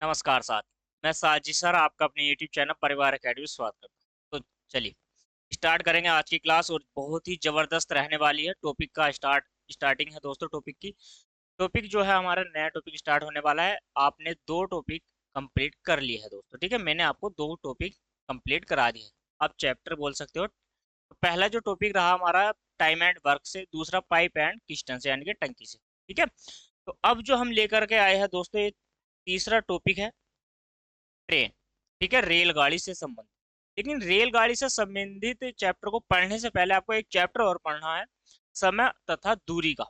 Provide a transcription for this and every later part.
नमस्कार साथ। मैं साजिद सर आपका अपने यूट्यूब चैनल परिवार एकेडमी में स्वागत करता हूँ। तो चलिए स्टार्ट करेंगे आज की क्लास और बहुत ही जबरदस्त रहने वाली है। टॉपिक का स्टार्टिंग है दोस्तों। टॉपिक जो है हमारा नया टॉपिक स्टार्ट होने वाला है। आपने दो टॉपिक कंप्लीट कर लिए है दोस्तों, ठीक है। मैंने आपको दो टॉपिक कंप्लीट करा दिए हैं। आप चैप्टर बोल सकते हो। तो पहला जो टॉपिक रहा हमारा टाइम एंड वर्क से, दूसरा पाइप एंड किस्टन से यानी कि टंकी से, ठीक है। तो अब जो हम लेकर के आए हैं दोस्तों, ये तीसरा टॉपिक है ट्रेन, ठीक है, रेलगाड़ी से संबंधित। लेकिन रेलगाड़ी से संबंधित चैप्टर को पढ़ने से पहले आपको एक चैप्टर और पढ़ना है, समय तथा दूरी का।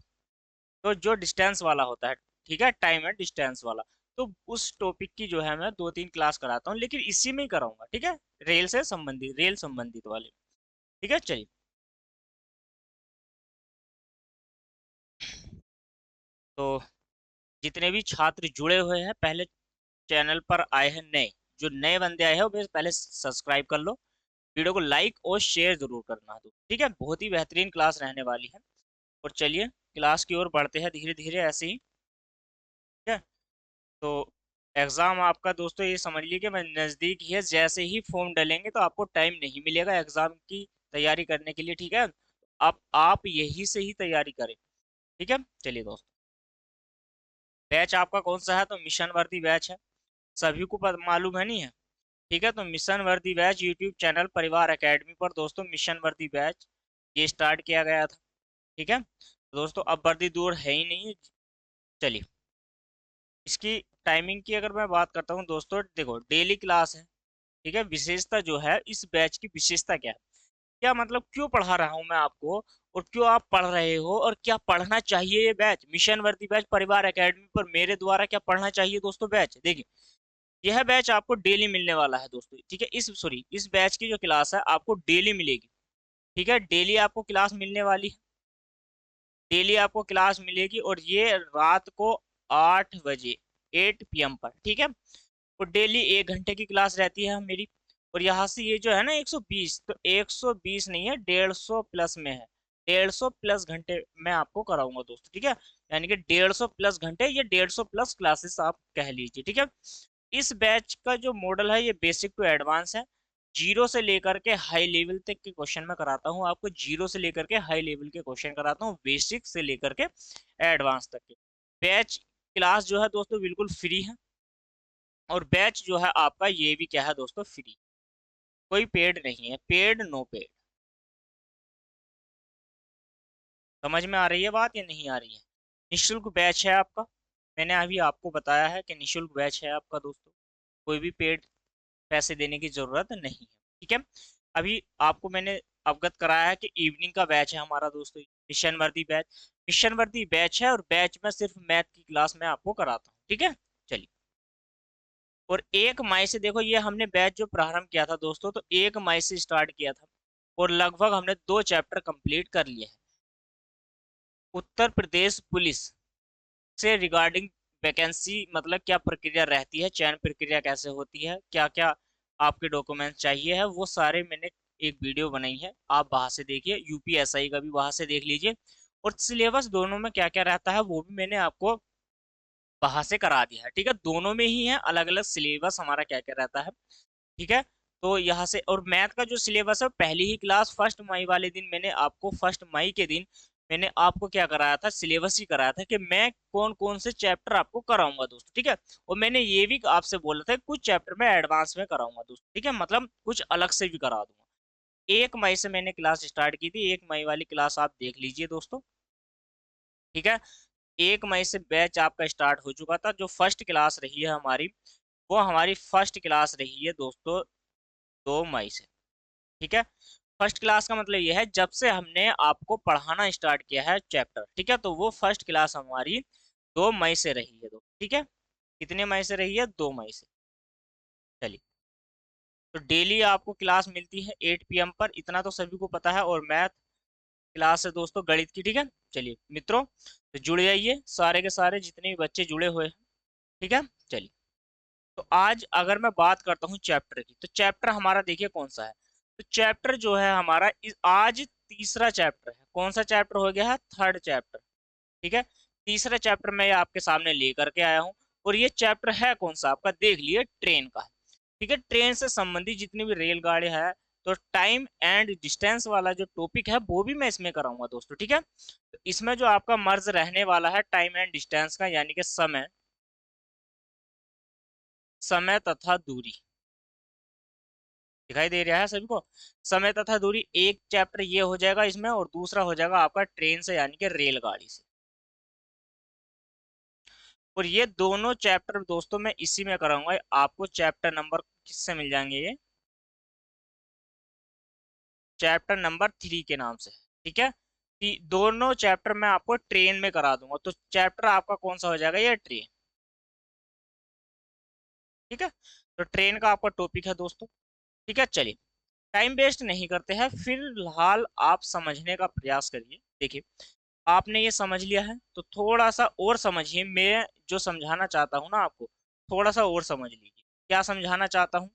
तो जो डिस्टेंस वाला होता है, ठीक है, टाइम एंड डिस्टेंस वाला। तो उस टॉपिक की जो है मैं 2-3 क्लास कराता हूँ, लेकिन इसी में ही कराऊंगा, ठीक है। रेल संबंधित वाले, ठीक है। चलिए, तो जितने भी छात्र जुड़े हुए हैं, पहले चैनल पर आए हैं नए, जो नए बंदे आए हैं वो पहले सब्सक्राइब कर लो। वीडियो को लाइक और शेयर जरूर करना दो, ठीक है। बहुत ही बेहतरीन क्लास रहने वाली है। और चलिए क्लास की ओर बढ़ते हैं धीरे धीरे ऐसे ही, ठीक है। तो एग्ज़ाम आपका दोस्तों ये समझ लीजिए कि मैं नज़दीक ही है। जैसे ही फॉर्म डालेंगे तो आपको टाइम नहीं मिलेगा एग्ज़ाम की तैयारी करने के लिए, ठीक है। आप यही से ही तैयारी करें, ठीक है। चलिए दोस्तों, बैच आपका कौन सा है? तो मिशन वर्दी बैच है। सभी को मालूम है, नहीं है? ठीक है। तो मिशन वर्दी बैच यूट्यूब चैनल परिवार एकेडमी पर दोस्तों मिशन वर्दी बैच ये स्टार्ट किया गया था, ठीक है। तो दोस्तों अब वर्दी दूर है ही नहीं है। चलिए, इसकी टाइमिंग की अगर मैं बात करता हूँ दोस्तों, देखो डेली क्लास है, ठीक है। विशेषता जो है इस बैच की विशेषता क्या है, क्या मतलब क्यों पढ़ा रहा हूँ मैं आपको, और क्यों आप पढ़ रहे हो, और क्या पढ़ना चाहिए ये बैच मिशन वर्दी बैच परिवार एकेडमी पर मेरे द्वारा क्या पढ़ना चाहिए दोस्तों। बैच देखिए, यह बैच आपको डेली मिलने वाला है दोस्तों, ठीक है। इस बैच की जो क्लास है आपको डेली मिलेगी, ठीक है। डेली आपको क्लास मिलने वाली है, डेली आपको क्लास मिलेगी, और ये रात को 8 बजे 8 PM पर, ठीक है। तो डेली 1 घंटे की क्लास रहती है मेरी। और यहाँ से ये जो है ना 120, तो 120 नहीं है, 150 प्लस में है। 150 प्लस घंटे मैं आपको कराऊंगा दोस्तों, ठीक है। यानी कि 150 प्लस घंटे, ये 150 प्लस क्लासेस आप कह लीजिए, ठीक है। इस बैच का जो मॉडल है ये बेसिक टू एडवांस है। जीरो से लेकर के हाई लेवल तक के क्वेश्चन मैं कराता हूँ आपको। जीरो से लेकर के हाई लेवल के क्वेश्चन कराता हूँ, बेसिक से लेकर के एडवांस तक के। बैच क्लास जो है दोस्तों बिल्कुल फ्री है। और बैच जो है आपका ये भी क्या है दोस्तों, फ्री। कोई पेड नहीं है, पेड नो पेड। समझ में आ रही है बात या नहीं आ रही है? निशुल्क बैच है आपका। मैंने अभी आपको बताया है कि निशुल्क बैच है आपका दोस्तों। कोई भी पेड पैसे देने की जरूरत नहीं है, ठीक है। अभी आपको मैंने अवगत कराया है कि इवनिंग का बैच है हमारा दोस्तों, मिशन वर्दी बैच। मिशन वर्दी बैच है, और बैच में सिर्फ मैथ की क्लास में आपको कराता हूँ, ठीक है। चलिए, और 1 मई से देखो, ये हमने बैच जो प्रारंभ किया था दोस्तों, तो 1 मई से स्टार्ट किया था। और लगभग हमने 2 चैप्टर कंप्लीट कर लिए हैं। उत्तर प्रदेश पुलिस से रिगार्डिंग वैकेंसी, मतलब क्या प्रक्रिया रहती है, चयन प्रक्रिया कैसे होती है, क्या क्या आपके डॉक्यूमेंट चाहिए है, वो सारे मैंने एक वीडियो बनाई है, आप वहां से देखिए। यूपीएसआई का भी वहां से देख लीजिए। और सिलेबस दोनों में क्या क्या रहता है वो भी मैंने आपको वहां से करा दिया है, ठीक है। दोनों में ही है, अलग अलग सिलेबस हमारा क्या क्या रहता है, ठीक है। तो यहाँ से, और मैथ का जो सिलेबस है पहली ही क्लास 1 मई वाले दिन मैंने आपको, 1 मई के दिन मैंने आपको क्या कराया था, सिलेबस ही कराया था कि मैं कौन कौन से चैप्टर आपको कराऊंगा दोस्तों, ठीक है। और मैंने ये भी आपसे बोला था कुछ चैप्टर में एडवांस में कराऊंगा दोस्तों, ठीक है, मतलब कुछ अलग से भी करा दूंगा। 1 मई से मैंने क्लास स्टार्ट की थी, 1 मई वाली क्लास आप देख लीजिए दोस्तों, ठीक है। 1 मई से बैच आपका स्टार्ट हो चुका था। जो फर्स्ट क्लास रही है हमारी, वो हमारी फर्स्ट क्लास रही है दोस्तों 2 मई से, ठीक है। फर्स्ट क्लास का मतलब ये है जब से हमने आपको पढ़ाना स्टार्ट किया है चैप्टर, ठीक है। तो वो फर्स्ट क्लास हमारी 2 मई से रही है दोस्तों, ठीक है। कितने मई से रही है? 2 मई से। चलिए, तो डेली आपको क्लास मिलती है 8 PM पर, इतना तो सभी को पता है। और मैथ क्लास है दोस्तों गणित की, ठीक है। चलिए मित्रों, तो जुड़ जाइए सारे के सारे जितने भी बच्चे जुड़े हुए हैं, ठीक है। चलिए, तो आज अगर मैं बात करता हूँ चैप्टर की, तो चैप्टर हमारा देखिए कौन सा है। तो चैप्टर जो है हमारा आज तीसरा चैप्टर है। कौन सा चैप्टर हो गया है? थर्ड चैप्टर, ठीक है। तीसरा चैप्टर मैं आपके सामने लेकर के आया हूँ। और ये चैप्टर है कौन सा आपका, देख लिए ट्रेन का है। ठीक है, ट्रेन से संबंधित जितनी भी रेलगाड़ी है, तो टाइम एंड डिस्टेंस वाला जो टॉपिक है वो भी मैं इसमें कराऊंगा दोस्तों। ठीक है, तो इसमें जो आपका मर्ज रहने वाला है टाइम एंड डिस्टेंस का, यानी कि समय, समय तथा दूरी, दिखाई दे रहा है सभी को। समय तथा दूरी एक चैप्टर ये हो जाएगा इसमें, और दूसरा हो जाएगा आपका ट्रेन से यानी कि रेलगाड़ी से। और ये दोनों चैप्टर दोस्तों मैं इसी में कराऊंगा। आपको चैप्टर नंबर किससे मिल जाएंगे, ये चैप्टर नंबर 3 के नाम से। ठीक है, दोनों चैप्टर मैं आपको ट्रेन में करा दूंगा। तो चैप्टर आपका कौन सा हो जाएगा, ये ट्रेन। ठीक है, तो ट्रेन का आपका टॉपिक है दोस्तों। ठीक है, चलिए टाइम वेस्ट नहीं करते हैं, फिलहाल आप समझने का प्रयास करिए। देखिए, आपने ये समझ लिया है तो थोड़ा सा और समझिए। मैं जो समझाना चाहता हूँ ना आपको, थोड़ा सा और समझ लीजिए। क्या समझाना चाहता हूँ,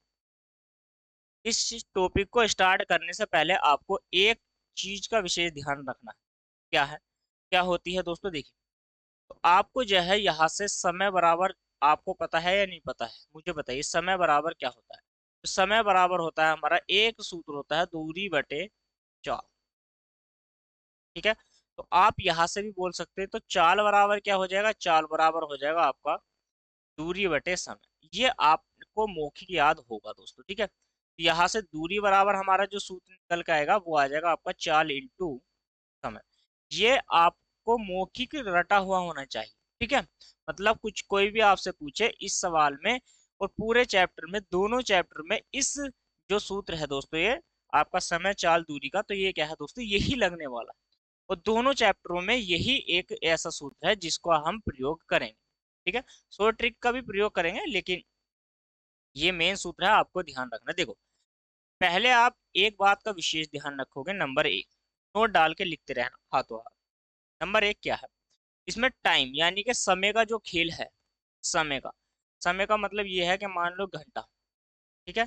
इस टॉपिक को स्टार्ट करने से पहले आपको एक चीज का विशेष ध्यान रखना है। क्या है, क्या होती है दोस्तों, देखिए, तो आपको जो है यहाँ से समय बराबर, आपको पता है या नहीं पता है, मुझे बताइए समय बराबर क्या होता है। तो समय बराबर होता है हमारा, एक सूत्र होता है दूरी बटे चाल। ठीक है, तो आप यहाँ से भी बोल सकते हैं, तो चाल बराबर क्या हो जाएगा, चाल बराबर हो जाएगा आपका दूरी बटे समय। ये आपको मौखिक याद होगा दोस्तों। ठीक है, तो यहाँ से दूरी बराबर हमारा जो सूत्र निकल के आएगा वो आ जाएगा आपका चाल इंटू समय। ये आपको मौखिक रटा हुआ होना चाहिए। ठीक है, मतलब कुछ कोई भी आपसे पूछे इस सवाल में और पूरे चैप्टर में, दोनों चैप्टर में, इस जो सूत्र है दोस्तों, ये आपका समय चाल दूरी का, तो ये क्या है दोस्तों, यही लगने वाला है। और दोनों चैप्टरों में यही एक ऐसा सूत्र है जिसको हम प्रयोग करेंगे। ठीक है, शॉर्ट ट्रिक का भी प्रयोग करेंगे, लेकिन ये मेन सूत्र है, आपको ध्यान रखना। देखो, पहले आप एक बात का विशेष ध्यान रखोगे, नंबर 1 नोट डाल के लिखते रहना हाथों हाथ। नंबर 1 क्या है, इसमें टाइम यानी कि समय का जो खेल है, समय का, समय का मतलब ये है कि मान लो घंटा। ठीक है,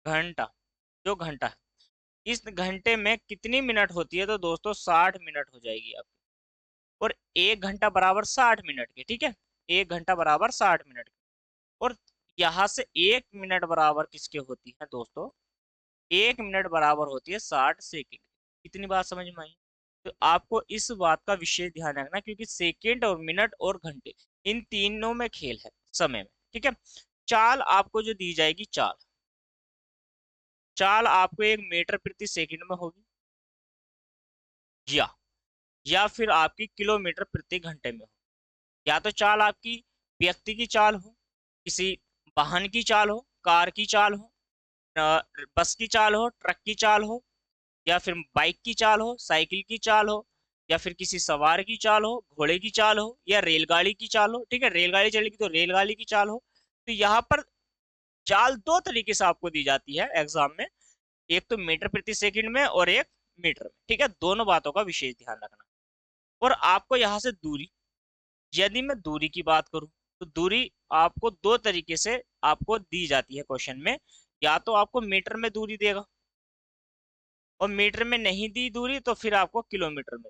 घंटा, जो घंटा है, इस घंटे में कितनी मिनट होती है, तो दोस्तों 60 मिनट हो जाएगी आपकी। और 1 घंटा बराबर 60 मिनट के। ठीक है, 1 घंटा बराबर 60 मिनट के। और यहाँ से 1 मिनट बराबर किसके होती है दोस्तों, 1 मिनट बराबर होती है 60 सेकेंड। इतनी बात समझ में आई। तो आपको इस बात का विशेष ध्यान रखना, क्योंकि सेकेंड और मिनट और घंटे, इन तीनों में खेल है समय में। ठीक है, चाल आपको जो दी जाएगी, चाल, चाल आपको 1 मीटर प्रति सेकंड में होगी, या फिर आपकी किलोमीटर प्रति घंटे में हो। या तो चाल आपकी व्यक्ति की चाल हो, किसी वाहन की चाल हो, कार की चाल हो, बस की चाल हो, ट्रक की चाल हो, या फिर बाइक की चाल हो, साइकिल की चाल हो, या फिर किसी सवार की चाल हो, घोड़े की चाल हो, या रेलगाड़ी की चाल हो। ठीक है, रेलगाड़ी चलेगी तो रेलगाड़ी की चाल हो। तो यहाँ पर चाल दो तरीके से आपको दी जाती है एग्जाम में, एक तो मीटर प्रति सेकंड में और एक मीटर में। ठीक है, दोनों बातों का विशेष ध्यान रखना। और आपको यहाँ से दूरी, यदि मैं दूरी की बात करूं, तो दूरी आपको दो तरीके से आपको दी जाती है क्वेश्चन में। या तो आपको मीटर में दूरी देगा, और मीटर में नहीं दी दूरी तो फिर आपको किलोमीटर में।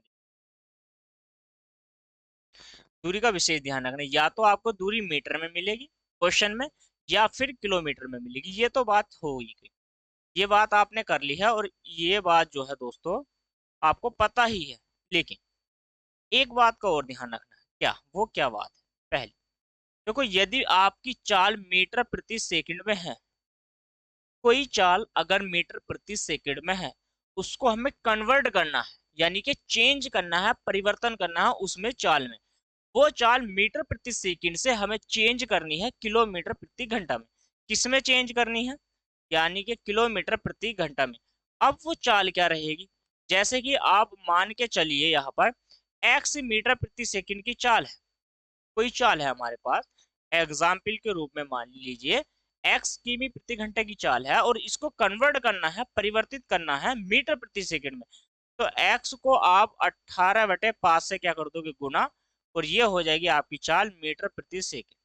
दूरी का विशेष ध्यान रखना, या तो आपको दूरी मीटर में मिलेगी क्वेश्चन में, या फिर किलोमीटर में मिलेगी। ये तो बात हो ही गई, ये बात आपने कर ली है, और ये बात जो है दोस्तों आपको पता ही है। लेकिन एक बात का और ध्यान रखना है, क्या, वो क्या बात है, पहले देखो, यदि आपकी चाल मीटर प्रति सेकंड में है, कोई चाल अगर मीटर प्रति सेकंड में है, उसको हमें कन्वर्ट करना है, यानी कि चेंज करना है, परिवर्तन करना है उसमें चाल में। वो चाल मीटर प्रति सेकंड से हमें चेंज करनी है किलोमीटर प्रति घंटा में। किसमें चेंज करनी है, यानी कि किलोमीटर प्रति घंटा में। अब वो चाल क्या रहेगी, जैसे कि आप मान के चलिए यहाँ पर एक्स मीटर प्रति सेकंड की चाल है, कोई चाल है हमारे पास, एग्जाम्पल के रूप में मान लीजिए एक्स किमी प्रति घंटे की चाल है, और इसको कन्वर्ट करना है, परिवर्तित करना है मीटर प्रति सेकंड में। तो एक्स को आप 18/5 से क्या कर दोगे, गुना, और ये हो जाएगी आपकी चाल मीटर प्रति सेकंड,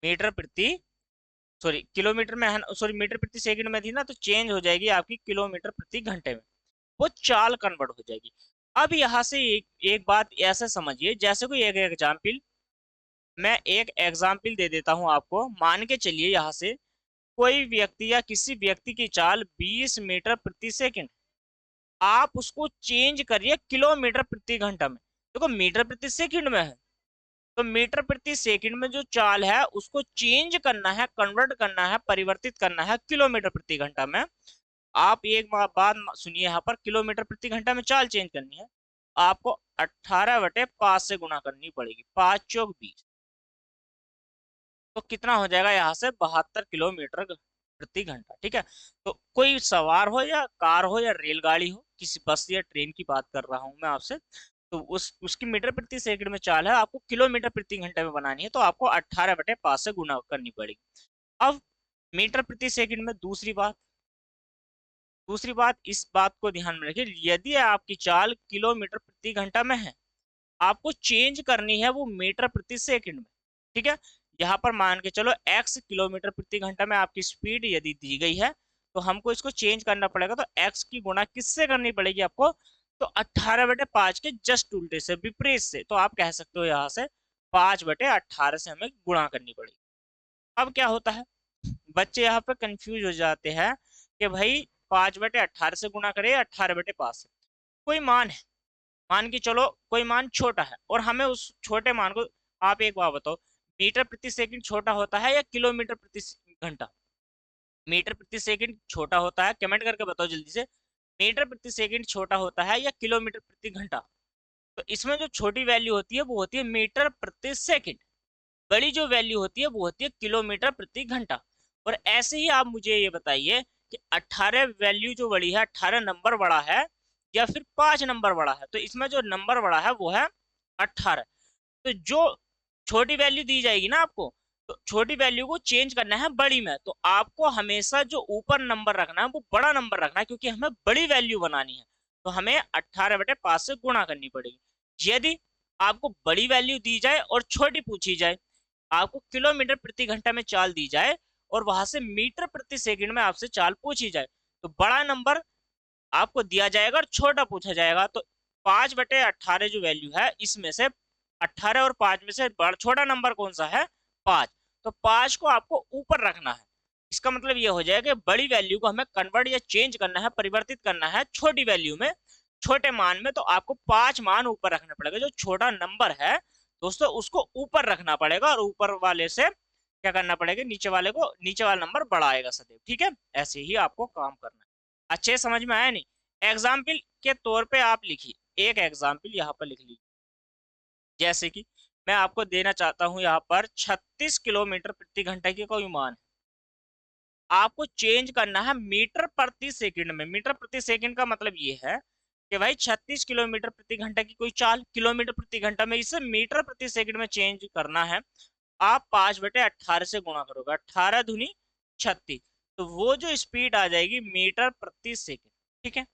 मीटर प्रति, सॉरी किलोमीटर में है ना, सॉरी मीटर प्रति सेकंड में थी ना, तो चेंज हो जाएगी आपकी किलोमीटर प्रति घंटे में, वो चाल कन्वर्ट हो जाएगी। अब यहाँ से एक एक बात ऐसे समझिए, जैसे कोई एक एग्जाम्पल, मैं एक एग्जाम्पल दे देता हूं आपको। मान के चलिए यहाँ से कोई व्यक्ति या किसी व्यक्ति की चाल 20 मीटर प्रति सेकंड, आप उसको चेंज करिए किलोमीटर प्रति घंटा में। देखो मीटर प्रति सेकंड में है, तो मीटर प्रति सेकंड में जो चाल है उसको चेंज करना है, कन्वर्ट करना है, परिवर्तित करना है किलोमीटर प्रति घंटा में। आप एक बात सुनिए, यहाँ पर किलोमीटर प्रति घंटा में चाल चेंज करनी है, आपको 18/5 से गुणा करनी पड़ेगी। 5 चौक 20, तो कितना हो जाएगा यहाँ से 72 किलोमीटर प्रति घंटा। ठीक है, तो कोई सवार हो या कार हो या रेलगाड़ी हो, किसी बस या ट्रेन की बात कर रहा हूँ मैं आपसे, तो उसकी मीटर प्रति सेकंड में चाल है, आपको किलोमीटर प्रति घंटे में बनानी है, तो आपको 18/5 से गुणा करनी पड़ेगी। अब मीटर प्रति सेकंड में दूसरी बात इस बात को ध्यान में रखिए, यदि आपकी चाल किलोमीटर प्रति घंटा में है, आपको चेंज करनी है वो मीटर प्रति सेकंड में। ठीक है, यहाँ पर मान के चलो x किलोमीटर प्रति घंटा में आपकी स्पीड यदि दी गई है, तो हमको इसको चेंज करना पड़ेगा, तो x की गुणा किससे करनी पड़ेगी आपको, तो 18/5 के जस्ट उल्टे से, विपरीत से। तो आप कह सकते हो यहाँ से 5/18 से हमें गुणा करनी पड़ेगी। अब क्या होता है, बच्चे यहाँ पे कंफ्यूज हो जाते हैं कि भाई 5/18 से गुणा करे 18/5 से। कोई मान है, मान के चलो कोई मान छोटा है, और हमें उस छोटे मान को, आप एक बात बताओ, मीटर प्रति सेकंड छोटा होता है या किलोमीटर प्रति घंटा? मीटर प्रति सेकंड छोटा होता है, कमेंट करके बताओ जल्दी से। मीटर प्रति सेकंड छोटा होता है या किलोमीटर प्रति घंटा? तो इसमें जो छोटी वैल्यू होती है वो होती है मीटर प्रति सेकंड, बड़ी जो वैल्यू होती है वो होती है किलोमीटर प्रति घंटा। और ऐसे ही आप मुझे ये बताइए कि 18 वैल्यू जो बड़ी है, 18 नंबर बड़ा है या फिर 5 नंबर बड़ा है? तो इसमें जो नंबर बड़ा है वो है 18। तो जो छोटी वैल्यू दी जाएगी ना आपको, तो छोटी वैल्यू को चेंज करना है बड़ी में, तो आपको हमेशा जो ऊपर नंबर रखना है वो बड़ा नंबर रखना है, क्योंकि हमें बड़ी वैल्यू बनानी है। तो हमें 18/5 से गुणा करनी पड़ेगी। यदि आपको बड़ी वैल्यू दी जाए और छोटी पूछी जाए, आपको किलोमीटर प्रति घंटा में चाल दी जाए और वहां से मीटर प्रति सेकंड में आपसे चाल पूछी जाए, तो बड़ा नंबर आपको दिया जाएगा और छोटा पूछा जाएगा। तो 5/18 जो वैल्यू है, इसमें से 18 और 5 में से बड़ा छोटा नंबर कौन सा है? 5। तो 5 को आपको ऊपर रखना है। इसका मतलब ये हो जाएगा कि बड़ी वैल्यू को हमें कन्वर्ट या चेंज करना है, परिवर्तित करना है छोटी वैल्यू में, छोटे मान में, तो आपको 5 मान ऊपर रखना पड़ेगा। जो छोटा नंबर है दोस्तों उसको ऊपर रखना पड़ेगा, और ऊपर वाले से क्या करना पड़ेगा, नीचे वाले को, नीचे वाला नंबर बढ़ाएगा सदैव। ठीक है, ऐसे ही आपको काम करना है। अच्छे समझ में आया नहीं? एग्जाम्पल के तौर पे आप लिखिए, एक एग्जाम्पल यहाँ पर लिख लीजिए। जैसे कि मैं आपको देना चाहता हूँ यहाँ पर 36 किलोमीटर प्रति घंटे की कोई मान है, आपको चेंज करना है मीटर प्रति सेकंड में। मीटर प्रति सेकंड का मतलब ये है कि भाई 36 किलोमीटर प्रति घंटे की कोई चाल किलोमीटर प्रति घंटा में, इसे मीटर प्रति सेकंड में चेंज करना है। आप 5/18 से गुणा करोगे, 18 दूनी 36, तो वो जो स्पीड आ जाएगी मीटर प्रति सेकंड। ठीक है,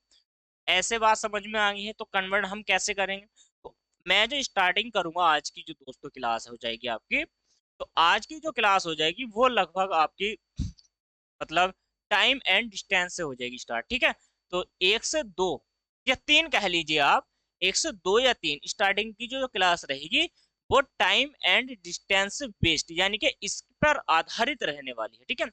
ऐसे बात समझ में आ गई है? तो कन्वर्ट हम कैसे करेंगे, तो मैं जो स्टार्टिंग करूंगा आज की जो दोस्तों क्लास हो जाएगी आपकी, तो आज की जो क्लास हो जाएगी वो लगभग आपकी मतलब टाइम एंड डिस्टेंस से हो जाएगी स्टार्ट। ठीक है, तो 1 से 2 या 3 कह लीजिए आप, 1 से 2 या 3 स्टार्टिंग की जो क्लास रहेगी वो टाइम एंड डिस्टेंस बेस्ड, यानी कि इस पर आधारित रहने वाली है। ठीक है,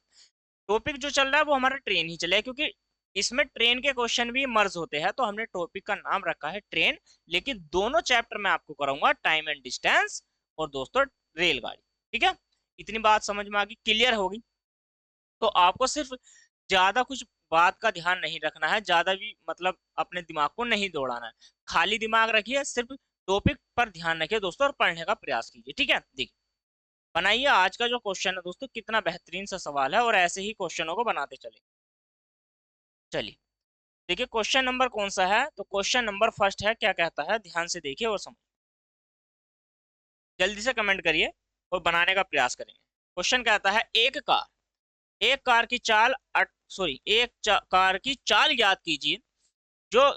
टॉपिक जो चल रहा है वो हमारा ट्रेन ही चलेगा, क्योंकि इसमें ट्रेन के क्वेश्चन भी मर्ज होते हैं, तो हमने टॉपिक का नाम रखा है ट्रेन। लेकिन दोनों चैप्टर में आपको कराऊंगा टाइम एंड डिस्टेंस और दोस्तों रेलगाड़ी। ठीक है, इतनी बात समझ में आ गई, क्लियर होगी? तो आपको सिर्फ ज्यादा कुछ बात का ध्यान नहीं रखना है, ज्यादा भी मतलब अपने दिमाग को नहीं दौड़ाना है, खाली दिमाग रखिए, सिर्फ टॉपिक पर ध्यान रखिए दोस्तों, और पढ़ने का प्रयास कीजिए। ठीक है, देखिए बनाइए आज का जो क्वेश्चन है दोस्तों, कितना बेहतरीन सा सवाल है, और ऐसे ही क्वेश्चनों को बनाते चले। चलिए देखिए क्वेश्चन नंबर कौन सा है, तो क्वेश्चन नंबर फर्स्ट है, क्या कहता है ध्यान से देखिए और समझ, जल्दी से कमेंट करिए और बनाने का प्रयास करेंगे। क्वेश्चन कहता है एक कार की चाल कार की चाल ज्ञात कीजिए। जो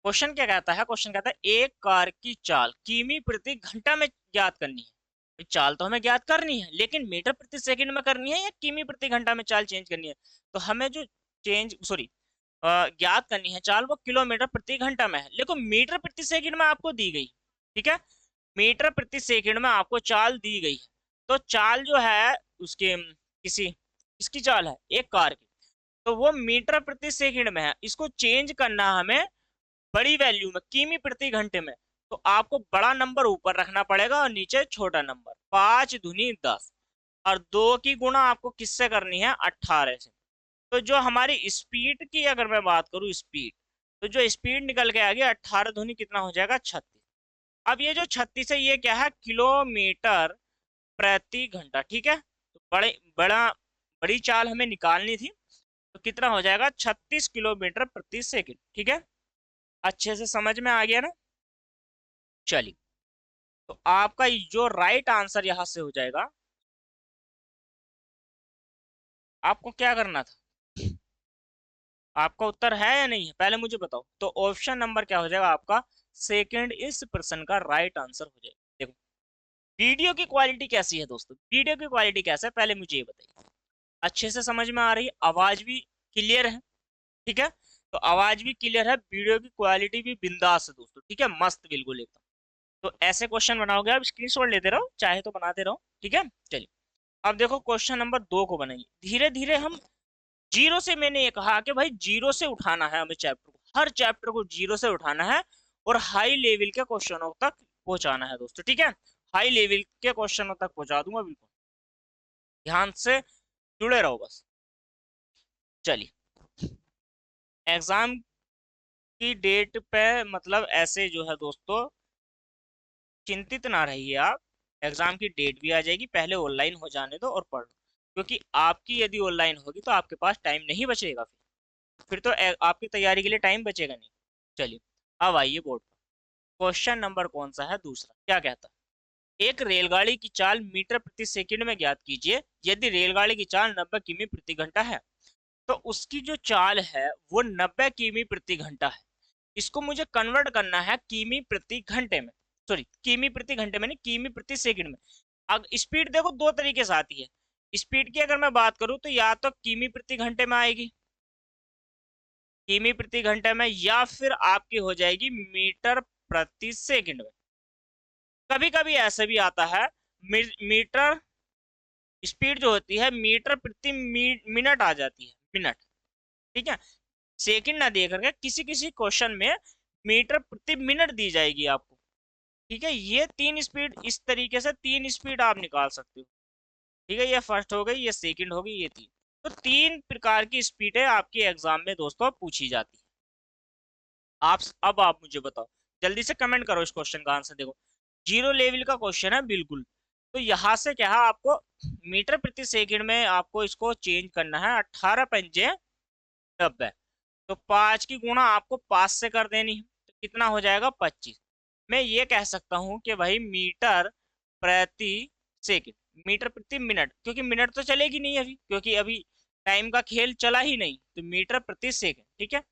क्वेश्चन क्या कहता है, क्वेश्चन कहता है एक कार की चाल किमी प्रति घंटा में ज्ञात करनी है। भाई चाल तो हमें ज्ञात करनी है, लेकिन मीटर प्रति सेकंड में करनी है या किमी प्रति घंटा में चाल चेंज करनी है? तो हमें जो ज्ञात करनी है चाल, वो किलोमीटर प्रति घंटा में है, लेकिन मीटर प्रति सेकंड में आपको दी गई। ठीक है, मीटर प्रति सेकंड में आपको चाल दी गई है, तो चाल जो है उसके किसी किसकी चाल है, एक कार की, तो वो मीटर प्रति सेकंड में है, इसको चेंज करना है हमें बड़ी वैल्यू में, किमी प्रति घंटे में, तो आपको बड़ा नंबर ऊपर रखना पड़ेगा और नीचे छोटा नंबर, 5×10, और 2 की गुणा आपको किससे करनी है, 18 से। तो जो हमारी स्पीड की अगर मैं बात करूं, स्पीड, तो जो स्पीड निकल के आ गया 18 कितना हो जाएगा, 36। अब ये जो 36 है ये क्या है, किलोमीटर प्रति घंटा, ठीक है। तो बड़ी चाल हमें निकालनी थी, तो कितना हो जाएगा, 36 किलोमीटर प्रति सेकंड, ठीक है। अच्छे से समझ में आ गया ना। चलिए, तो आपका जो राइट आंसर यहां से हो जाएगा, आपको क्या करना था, आपका उत्तर है या नहीं है पहले मुझे बताओ। तो ऑप्शन नंबर क्या हो जाएगा आपका, सेकंड इस प्रश्न का राइट आंसर हो जाएगा। देखो वीडियो की क्वालिटी कैसी है दोस्तों, वीडियो की क्वालिटी कैसा है पहले मुझे ये बताइए, अच्छे से समझ में आ रही है, आवाज भी क्लियर है, ठीक है। तो आवाज भी क्लियर है, वीडियो की क्वालिटी भी बिंदास है दोस्तों, ठीक है, मस्त बिल्कुल एकदम। तो ऐसे क्वेश्चन बनाओगे आप, स्क्रीनशॉट लेते रहो, चाहे तो बनाते रहो, ठीक है। चलिए, अब देखो क्वेश्चन नंबर 2 को बनाइए धीरे धीरे हम। जीरो से मैंने ये कहा कि भाई जीरो से उठाना है हमें चैप्टर को, हर चैप्टर को जीरो से उठाना है और हाई लेवल के क्वेश्चनों तक पहुंचाना है दोस्तों, ठीक है। हाई लेवल के क्वेश्चनों तक पहुंचा दूंगा बिल्कुल, ध्यान से जुड़े रहो बस। चलिए, एग्जाम की डेट पे मतलब ऐसे जो है दोस्तों, चिंतित ना रहिए आप, एग्जाम की डेट भी आ जाएगी, पहले ऑनलाइन हो जाने दो और पढ़ लो, क्योंकि आपकी यदि ऑनलाइन होगी तो आपके पास टाइम नहीं बचेगा, फिर तो आपकी तैयारी के लिए टाइम बचेगा नहीं। चलिए, अब आइए बोर्ड पर, क्वेश्चन नंबर कौन सा है, दूसरा, क्या कहता है, एक रेलगाड़ी की चाल मीटर प्रति सेकंड में ज्ञात कीजिए, यदि रेलगाड़ी की चाल 90 किमी प्रति घंटा है, तो उसकी जो चाल है वो 90 किमी प्रति घंटा है, इसको मुझे कन्वर्ट करना है किमी प्रति घंटे में, सॉरी किमी प्रति घंटे में नहीं, किमी प्रति सेकंड में। अब स्पीड देखो दो तरीके से आती है, स्पीड की अगर मैं बात करूं तो या तो किमी प्रति घंटे में आएगी, किमी प्रति घंटे में, या फिर आपकी हो जाएगी मीटर प्रति सेकंड में। कभी कभी ऐसा भी आता है, मीटर स्पीड जो होती है मीटर प्रति मिनट आ जाती है, मिनट, ठीक है। सेकंड ना दे करके किसी किसी क्वेश्चन में मीटर प्रति मिनट दी जाएगी आपको, ठीक है। ये तीन स्पीड, इस तरीके से तीन स्पीड आप निकाल सकते हो, ठीक है। ये फर्स्ट हो गई, ये सेकंड हो गई, ये तीन, तो तीन प्रकार की स्पीडें आपके एग्जाम में दोस्तों पूछी जाती है। अब आप मुझे बताओ, जल्दी से कमेंट करो इस क्वेश्चन का आंसर। देखो जीरो लेवल का क्वेश्चन है बिल्कुल, तो यहाँ से क्या है, आपको मीटर प्रति सेकंड में आपको इसको चेंज करना है, 18×5 तो 5 की गुणा आपको 5 से कर देनी है, तो कितना हो जाएगा, 25। मैं ये कह सकता हूँ कि भाई मीटर प्रति सेकंड, मीटर प्रति मिनट, क्योंकि मिनट तो चलेगी नहीं अभी, क्योंकि अभी टाइम का खेल चला ही नहीं, तो मीटर प्रति सेकंड, ठीक है।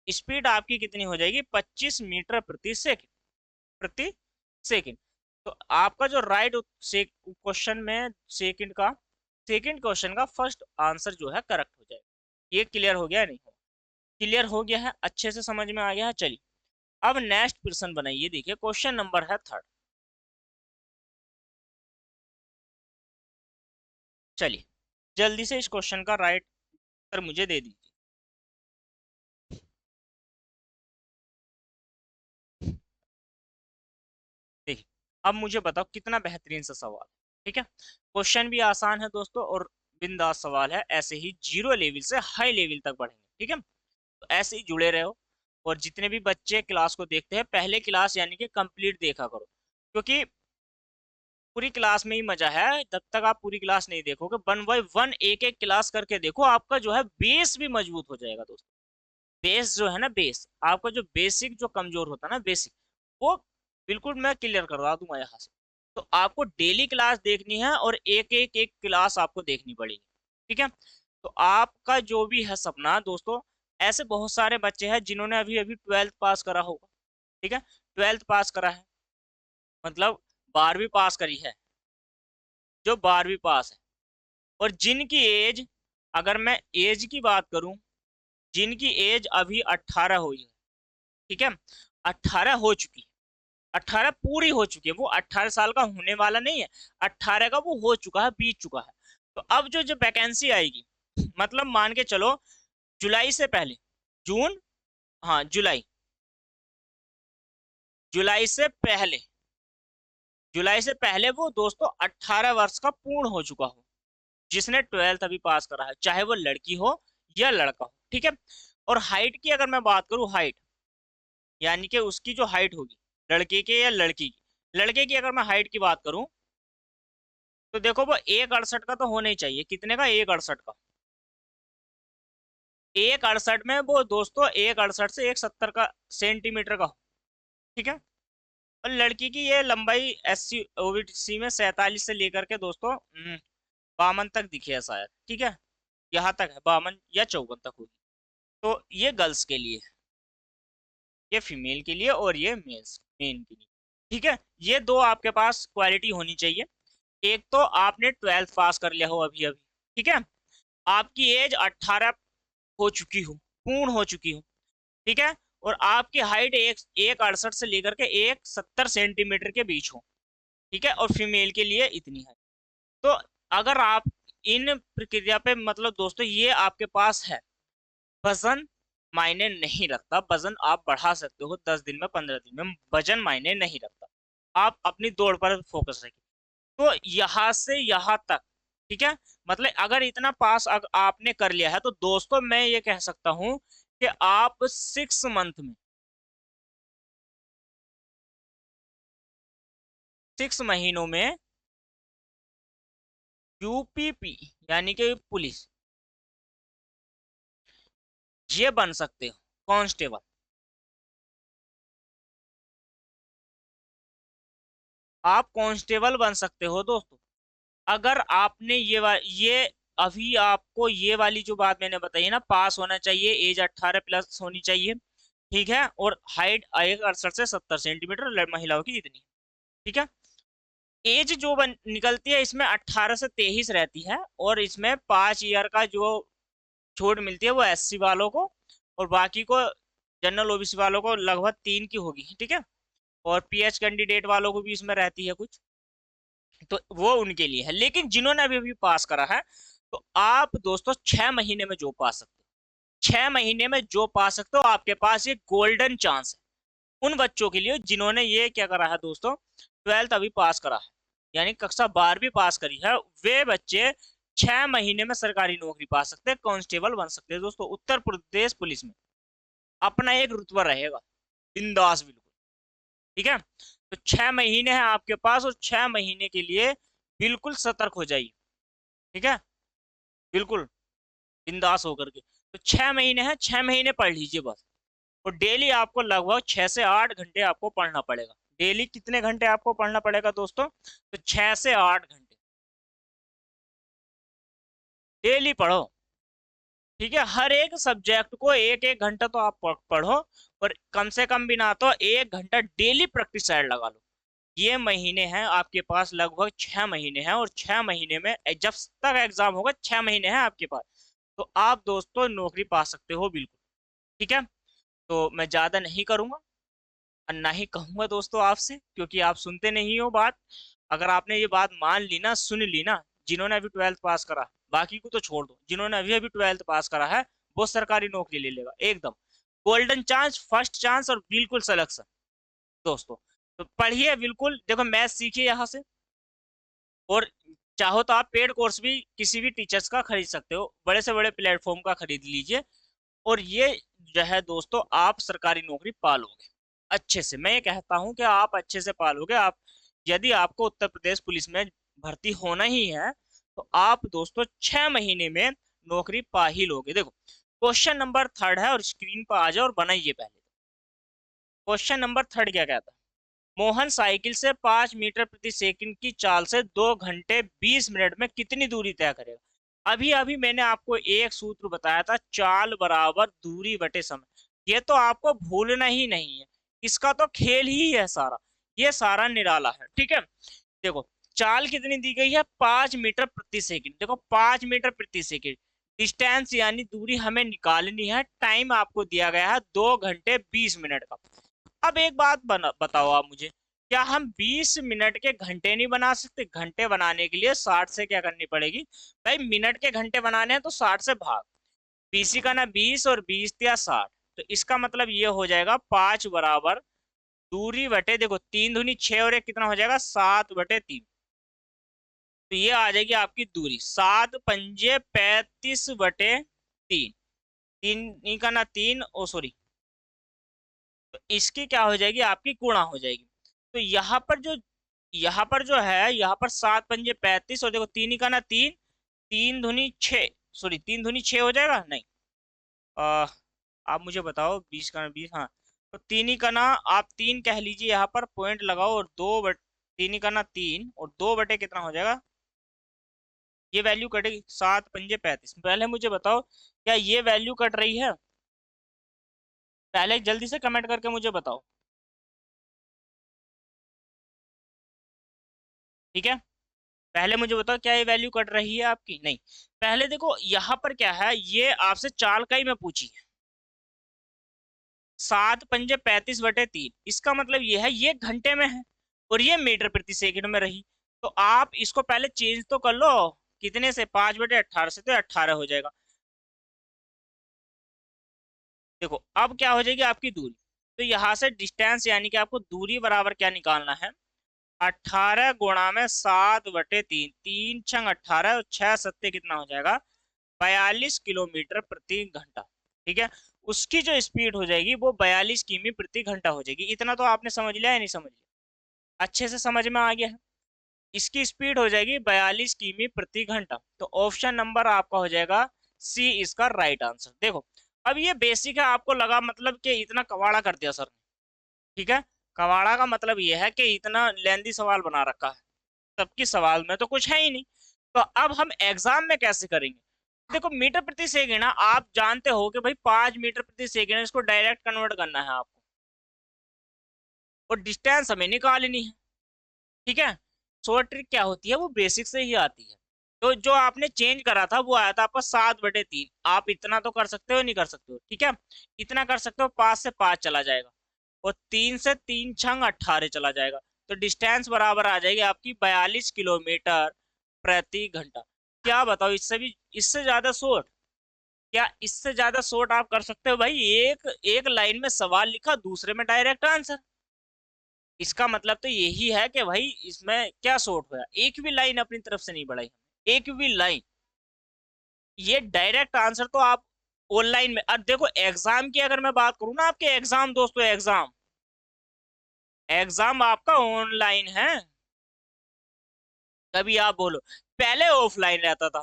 स्पीड आपकी कितनी हो जाएगी, 25 मीटर प्रति सेकंड। तो आपका जो राइट क्वेश्चन में सेकंड क्वेश्चन का फर्स्ट आंसर जो है करेक्ट हो जाएगा। ये क्लियर हो गया नहीं, क्लियर हो गया है, अच्छे से समझ में आ गया है। चलिए, अब नेक्स्ट प्रश्न बनाइए, देखिए क्वेश्चन नंबर है 3। चलिए, जल्दी से इस क्वेश्चन का राइट आंसर मुझे दे दीजिए। देखिए, अब मुझे बताओ कितना बेहतरीन सा सवाल, ठीक है। क्वेश्चन भी आसान है दोस्तों और बिंदास सवाल है, ऐसे ही जीरो लेवल से हाई लेवल तक बढ़ेंगे, ठीक है। तो ऐसे ही जुड़े रहो, और जितने भी बच्चे क्लास को देखते हैं पहले क्लास यानी कि कंप्लीट देखा करो, क्योंकि पूरी क्लास में ही मजा है, जब तक आप पूरी क्लास नहीं देखोगे, वन बाय वन एक एक क्लास करके देखो, आपका जो है बेस भी मजबूत हो जाएगा दोस्तों। बेस जो है ना, बेस आपका जो बेसिक जो कमजोर होता है ना, बेसिक, वो बिल्कुल मैं क्लियर करवा दूंगा यहाँ से। तो आपको डेली क्लास देखनी है और एक एक एक क्लास आपको देखनी पड़ेगी, ठीक है। तो आपका जो भी है सपना दोस्तों, ऐसे बहुत सारे बच्चे हैं जिन्होंने अभी अभी 12th पास करा होगा, ठीक है, 12th पास करा है, मतलब 12वीं पास करी है, जो 12वीं पास है, और जिनकी एज, अगर मैं एज की बात करूं, जिनकी एज अभी 18 हुई है, ठीक है, 18 हो चुकी है, 18 पूरी हो चुकी है, वो 18 साल का होने वाला नहीं है, 18 का वो हो चुका है, बीत चुका है। तो अब जो जो वैकेंसी आएगी, मतलब मान के चलो जुलाई से पहले, जून, हाँ जुलाई, जुलाई से पहले, जुलाई से पहले वो दोस्तों 18 वर्ष का पूर्ण हो चुका हो, जिसने 12th अभी पास करा है, चाहे वो लड़की हो या लड़का हो, ठीक है। और हाइट की अगर मैं बात करूं, हाइट यानी कि उसकी जो हाइट होगी, लड़के के या लड़की की, लड़के की अगर मैं हाइट की बात करूं, तो देखो वो 1,68 का तो होना ही चाहिए। कितने का? 1,68 का। 1,68 में वो दोस्तों 1,68 से 1,70 का सेंटीमीटर का हो, ठीक है। और लड़की की ये लंबाई SC OBC में 47 से लेकर के दोस्तों 52 तक दिखे है शायद, ठीक है। यहाँ तक है, 52 या 54 तक होगी। तो ये गर्ल्स के लिए है, ये फीमेल के लिए, और ये मेल्स मेन के लिए, ठीक है। ये दो आपके पास क्वालिटी होनी चाहिए। एक तो आपने 12th पास कर लिया हो अभी अभी, ठीक है। आपकी एज 18 हो चुकी हो, पूर्ण हो चुकी हो, ठीक है। और आपकी हाइट 1,68 से लेकर के 1,70 सेंटीमीटर के बीच हो, ठीक है। और फीमेल के लिए इतनी है। तो अगर आप इन प्रक्रिया पे, मतलब दोस्तों ये आपके पास है, वजन मायने नहीं रखता। वजन आप बढ़ा सकते हो 10 दिन में, 15 दिन में, वजन मायने नहीं रखता। आप अपनी दौड़ पर फोकस रखिए। तो यहाँ से यहाँ तक, ठीक है। मतलब अगर इतना पास आपने कर लिया है, तो दोस्तों मैं ये कह सकता हूँ कि आप 6 मंथ में, 6 महीनों में UPP यानी कि पुलिस, ये बन सकते हो, कांस्टेबल। आप कांस्टेबल बन सकते हो दोस्तों, अगर आपने ये अभी आपको ये वाली जो बात मैंने बताई है ना, पास होना चाहिए, एज 18 प्लस होनी चाहिए, ठीक है। और हाइट 1,68 से 70 सेंटीमीटर, महिलाओं की इतनी, ठीक है। एज जो निकलती है इसमें 18 से 23 रहती है, और इसमें 5 ईयर का जो छूट मिलती है वो SC वालों को, और बाकी को जनरल OBC वालों को लगभग 3 की होगी, ठीक है। और PH कैंडिडेट वालों को भी इसमें रहती है कुछ, तो वो उनके लिए है। लेकिन जिन्होंने अभी अभी पास करा है, तो आप दोस्तों 6 महीने में जो पा सकते हो, 6 महीने में जो पा सकते हो, आपके पास ये गोल्डन चांस है उन बच्चों के लिए जिन्होंने ये क्या करा है दोस्तों, 12th अभी पास करा है, यानी कक्षा 12वीं पास करी है। वे बच्चे 6 महीने में सरकारी नौकरी पा सकते हैं, कांस्टेबल बन सकते हैं दोस्तों। उत्तर प्रदेश पुलिस में अपना एक रुतबा रहेगा, बिंदास बिल्कुल, ठीक है। तो 6 महीने हैं आपके पास, और 6 महीने के लिए बिल्कुल सतर्क हो जाइए, ठीक है, बिल्कुल बिंदास होकर के। तो 6 महीने हैं, 6 महीने पढ़ लीजिए बस। और डेली आपको लगभग 6 से 8 घंटे आपको पढ़ना पड़ेगा। डेली कितने घंटे आपको पढ़ना पड़ेगा दोस्तों? तो 6 से 8 घंटे डेली पढ़ो, ठीक है। हर एक सब्जेक्ट को एक एक घंटा तो आप पढ़ो, और कम से कम भी ना तो 1 घंटा डेली प्रैक्टिस साइड लगा लो। ये महीने हैं आपके पास, लगभग 6 महीने हैं, और 6 महीने में जब तक एग्जाम होगा 6 महीने हैं आपके पास, तो आप दोस्तों नौकरी पा सकते हो बिल्कुल, ठीक है। तो मैं ज्यादा नहीं करूंगा, और ना ही कहूंगा दोस्तों आपसे, क्योंकि आप सुनते नहीं हो बात। अगर आपने ये बात मान ली ना, सुन ली ना, जिन्होंने अभी 12th पास करा, बाकी को तो छोड़ दो, जिन्होंने अभी अभी 12th पास करा है, वो सरकारी नौकरी ले लेगा एकदम, गोल्डन चांस, फर्स्ट चांस, और बिल्कुल सिलेक्शन दोस्तों। तो पढ़िए बिल्कुल, देखो मैथ सीखिए यहाँ से। और चाहो तो आप पेड कोर्स भी किसी भी टीचर्स का खरीद सकते हो, बड़े से बड़े प्लेटफॉर्म का खरीद लीजिए। और ये जो है दोस्तों, आप सरकारी नौकरी पालोगे अच्छे से। मैं ये कहता हूं कि आप अच्छे से पालोगे। आप, यदि आपको उत्तर प्रदेश पुलिस में भर्ती होना ही है, तो आप दोस्तों 6 महीने में नौकरी पा ही लोगे। देखो क्वेश्चन नंबर 3 है, और स्क्रीन पर आ जाओ और बनाइए पहले। क्वेश्चन नंबर 3 क्या कहता है? मोहन साइकिल से 5 मीटर प्रति सेकंड की चाल से 2 घंटे 20 मिनट में कितनी दूरी तय करेगा? अभी अभी मैंने आपको एक सूत्र बताया था, चाल बराबर दूरी बटे समय। ये तो आपको भूलना ही नहीं है, इसका तो खेल ही है सारा, ये सारा निराला है, ठीक है। देखो चाल कितनी दी गई है, 5 मीटर प्रति सेकंड। देखो 5 मीटर प्रति सेकंड, डिस्टेंस यानी दूरी हमें निकालनी है, टाइम आपको दिया गया है 2 घंटे 20 मिनट का। अब एक बात बताओ आप मुझे, क्या हम 20 मिनट के घंटे नहीं बना सकते? घंटे बनाने के लिए 60 से क्या करनी पड़ेगी भाई, मिनट के घंटे बनाने हैं तो 60 से भाग, 20 का ना 20 और 20 या 60, तो इसका मतलब ये हो जाएगा 5 बराबर दूरी बटे, देखो 3 दूनी 6 और एक कितना हो जाएगा 7/3, तो ये आ जाएगी आपकी दूरी 7×5 = 35/3, तीन का ना 3 ओ सॉरी, तो इसकी क्या हो जाएगी आपकी गुणा हो जाएगी। तो यहाँ पर जो है, यहाँ पर 7×5 = 35 और देखो 3 का ना 3, 3×6 सॉरी 3×6 हो जाएगा नहीं, आ, आप मुझे बताओ 20 का ना 20, हाँ, तो 3 आप 3 कह लीजिए, यहाँ पर पॉइंट लगाओ और 3 और 2 बटे कितना हो जाएगा, ये वैल्यू कटेगी 7×5 = 35। पहले मुझे बताओ क्या ये वैल्यू कट रही है? पहले जल्दी से कमेंट करके मुझे बताओ, ठीक है? पहले मुझे बताओ क्या ये वैल्यू कट रही है आपकी? नहीं। पहले देखो यहाँ पर क्या है, ये आपसे चाल का ही मैं पूछी है, 7×5 = 35, इसका मतलब ये है ये घंटे में है और ये मीटर प्रति सेकंड में रही, तो आप इसको पहले चेंज तो कर लो, कितने से 5/18 से, तो 18 हो जाएगा। देखो अब क्या हो जाएगी आपकी दूरी, तो यहाँ से डिस्टेंस यानी कि आपको दूरी बराबर क्या निकालना है, 18 × 7/3, 3×6 = 18 और 6×7 कितना हो जाएगा 42 किलोमीटर प्रति घंटा, ठीक है? उसकी जो स्पीड हो जाएगी वो 42 किमी प्रति घंटा हो जाएगी। इतना तो आपने समझ लिया या नहीं समझ लिया? अच्छे से समझ में आ गया है? इसकी स्पीड हो जाएगी 42 किमी प्रति घंटा, तो ऑप्शन नंबर आपका हो जाएगा सी इसका राइट आंसर। देखो अब ये बेसिक है, आपको लगा मतलब कि इतना कवाड़ा कर दिया सर ने, ठीक है? कवाड़ा का मतलब ये है कि इतना लेंदी सवाल बना रखा है, सबकी सवाल में तो कुछ है ही नहीं, तो अब हम एग्जाम में कैसे करेंगे? देखो मीटर प्रति सेकंड ना, आप जानते हो कि भाई 5 मीटर प्रति सेकंड, इसको डायरेक्ट कन्वर्ट करना है आपको, और डिस्टेंस हमें निकालनी है, ठीक है? शॉर्ट ट्रिक क्या होती है, वो बेसिक से ही आती है। तो जो आपने चेंज करा था वो आया था आपका 7/3, आप इतना तो कर सकते हो नहीं कर सकते हो, ठीक है? इतना कर सकते हो, 5 से 5 चला जाएगा और 3 से 3×6 = 18 चला जाएगा, तो डिस्टेंस बराबर आ जाएगी आपकी 42 किलोमीटर प्रति घंटा। क्या बताओ, इससे भी, इससे ज्यादा शॉर्ट, क्या इससे ज्यादा शॉर्ट आप कर सकते हो भाई? एक एक लाइन में सवाल लिखा, दूसरे में डायरेक्ट आंसर, इसका मतलब तो यही है कि भाई इसमें क्या शॉर्ट होया, एक भी लाइन अपनी तरफ से नहीं बढ़ाई, एक भी लाइन, ये डायरेक्ट आंसर तो आप ऑनलाइन में। अब देखो एग्जाम की अगर मैं बात करूँ ना, आपके एग्जाम दोस्तों, एग्जाम एग्जाम आपका ऑनलाइन है, कभी आप बोलो पहले ऑफलाइन रहता था,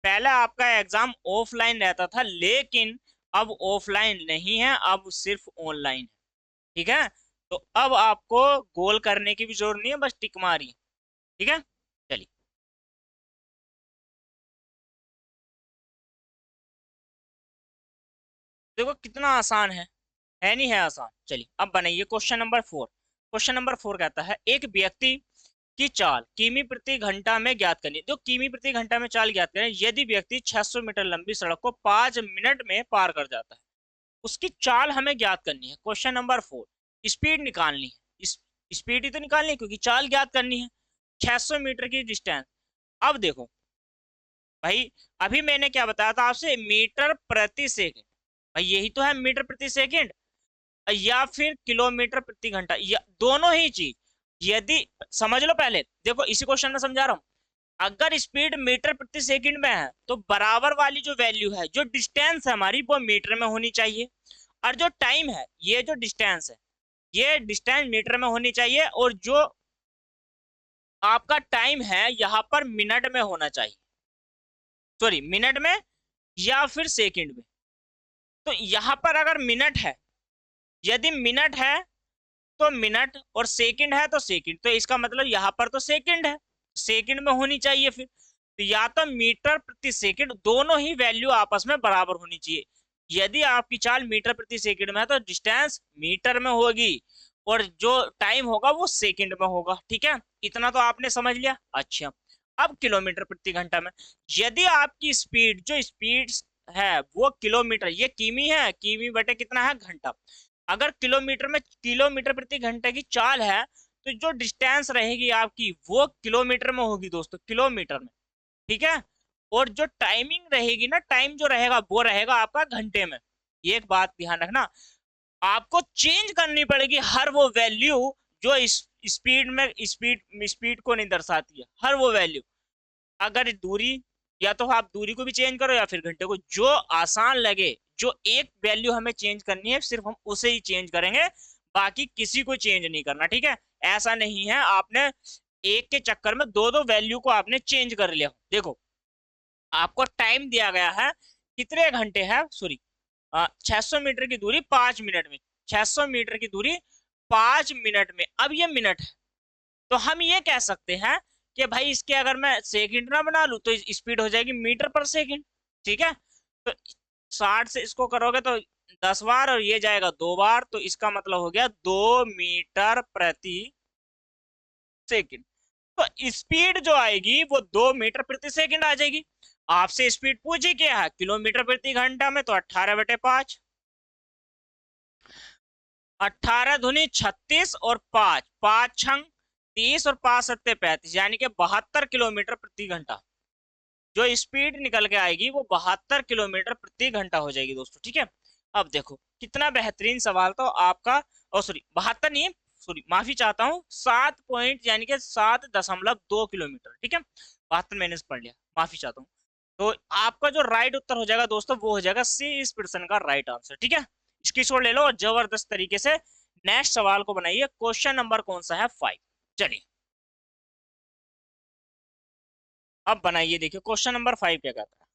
पहले आपका एग्जाम ऑफलाइन रहता था, लेकिन अब ऑफलाइन नहीं है, अब सिर्फ ऑनलाइन है, ठीक है? तो अब आपको गोल करने की भी जरूरत नहीं है, बस टिक मारी, ठीक है? चलिए, देखो कितना आसान है नहीं है आसान? चलिए अब बनाइए क्वेश्चन नंबर 4। क्वेश्चन नंबर 4 कहता है एक व्यक्ति की चाल किमी प्रति घंटा में ज्ञात करनी, तो किमी प्रति घंटा में चाल ज्ञात करें, यदि व्यक्ति 600 मीटर लंबी सड़क को 5 मिनट में पार कर जाता है, उसकी चाल हमें ज्ञात करनी है। क्वेश्चन नंबर 4, स्पीड निकालनी है, स्पीड ही तो निकालनी है क्योंकि चाल ज्ञात करनी है, 600 मीटर की डिस्टेंस। अब देखो भाई, अभी मैंने क्या बताया था आपसे, मीटर प्रति सेकंड, भाई यही तो है मीटर प्रति सेकंड, या फिर किलोमीटर प्रति घंटा, या दोनों ही चीज। यदि समझ लो, पहले देखो इसी क्वेश्चन में समझा रहा हूं, अगर स्पीड मीटर प्रति सेकंड में है तो बराबर वाली जो वैल्यू है, जो डिस्टेंस है हमारी, वो मीटर में होनी चाहिए, और जो टाइम है, ये जो डिस्टेंस है, ये डिस्टेंस मीटर में होनी चाहिए, और जो आपका टाइम है यहाँ पर मिनट में होना चाहिए, सॉरी मिनट में या फिर सेकंड में। तो यहाँ पर अगर मिनट है, यदि मिनट है तो मिनट, और सेकंड है तो सेकंड, तो इसका मतलब यहाँ पर तो सेकंड है, सेकंड में होनी चाहिए फिर, तो या तो मीटर प्रति सेकंड, दोनों ही वैल्यू आपस में बराबर होनी चाहिए। यदि आपकी चाल मीटर प्रति सेकंड में है तो डिस्टेंस मीटर में होगी, और जो टाइम होगा वो सेकंड में होगा, ठीक है? इतना तो आपने समझ लिया। अच्छा, अब किलोमीटर प्रति घंटा में, यदि आपकी स्पीड, जो स्पीड है वो किलोमीटर, ये किमी है, किमी बटे कितना है घंटा, अगर किलोमीटर प्रति घंटे की चाल है तो जो डिस्टेंस रहेगी आपकी वो किलोमीटर में होगी दोस्तों, किलोमीटर में। ठीक है। और जो टाइमिंग रहेगी ना, टाइम जो रहेगा वो रहेगा आपका घंटे में। ये एक बात ध्यान रखना, आपको चेंज करनी पड़ेगी हर वो वैल्यू जो इस स्पीड को नहीं दर्शाती है, हर वो वैल्यू। अगर दूरी, या तो आप दूरी को भी चेंज करो या फिर घंटे को, जो आसान लगे, जो एक वैल्यू हमें चेंज करनी है सिर्फ हम उसे ही चेंज करेंगे, बाकी किसी को चेंज नहीं करना। ठीक है। ऐसा नहीं है आपने एक के चक्कर में दो दो वैल्यू को आपने चेंज कर लिया। देखो आपको टाइम दिया गया है, कितने घंटे है, सॉरी 600 मीटर की दूरी 5 मिनट में, 600 मीटर की दूरी 5 मिनट में। अब ये मिनट है, तो हम ये कह सकते हैं कि भाई इसके अगर मैं सेकंड ना बना लूं तो स्पीड हो जाएगी मीटर पर सेकंड। ठीक है। तो 60 से इसको करोगे तो 10 बार, और ये जाएगा 2 बार, तो इसका मतलब हो गया 2 मीटर प्रति सेकंड। तो स्पीड जो आएगी वो 2 मीटर प्रति सेकंड आ जाएगी। आपसे स्पीड पूछी क्या है, किलोमीटर प्रति घंटा में, तो 18/5, 18 दूनी 36 और 5, 5 छंग 30 और 5 सत्ते 35, यानी कि 72 किलोमीटर प्रति घंटा। जो स्पीड निकल के आएगी वो 72 किलोमीटर प्रति घंटा हो जाएगी दोस्तों। ठीक है। अब देखो कितना बेहतरीन सवाल था आपका। और सॉरी 72 नहीं, सॉरी माफी चाहता हूँ, 7 पॉइंट यानी कि 7.2 किलोमीटर। ठीक है। 72 मैंने पढ़ लिया, माफी चाहता हूँ। तो आपका जो राइट उत्तर हो जाएगा दोस्तों वो हो जाएगा सी, इस प्रश्न का राइट आंसर। ठीक है। इसकी शॉट ले लो और जबरदस्त तरीके से नेक्स्ट सवाल को बनाइए। क्वेश्चन नंबर कौन सा है, 5। चलिए अब बनाइए, देखिए क्वेश्चन नंबर 5 क्या कहता है।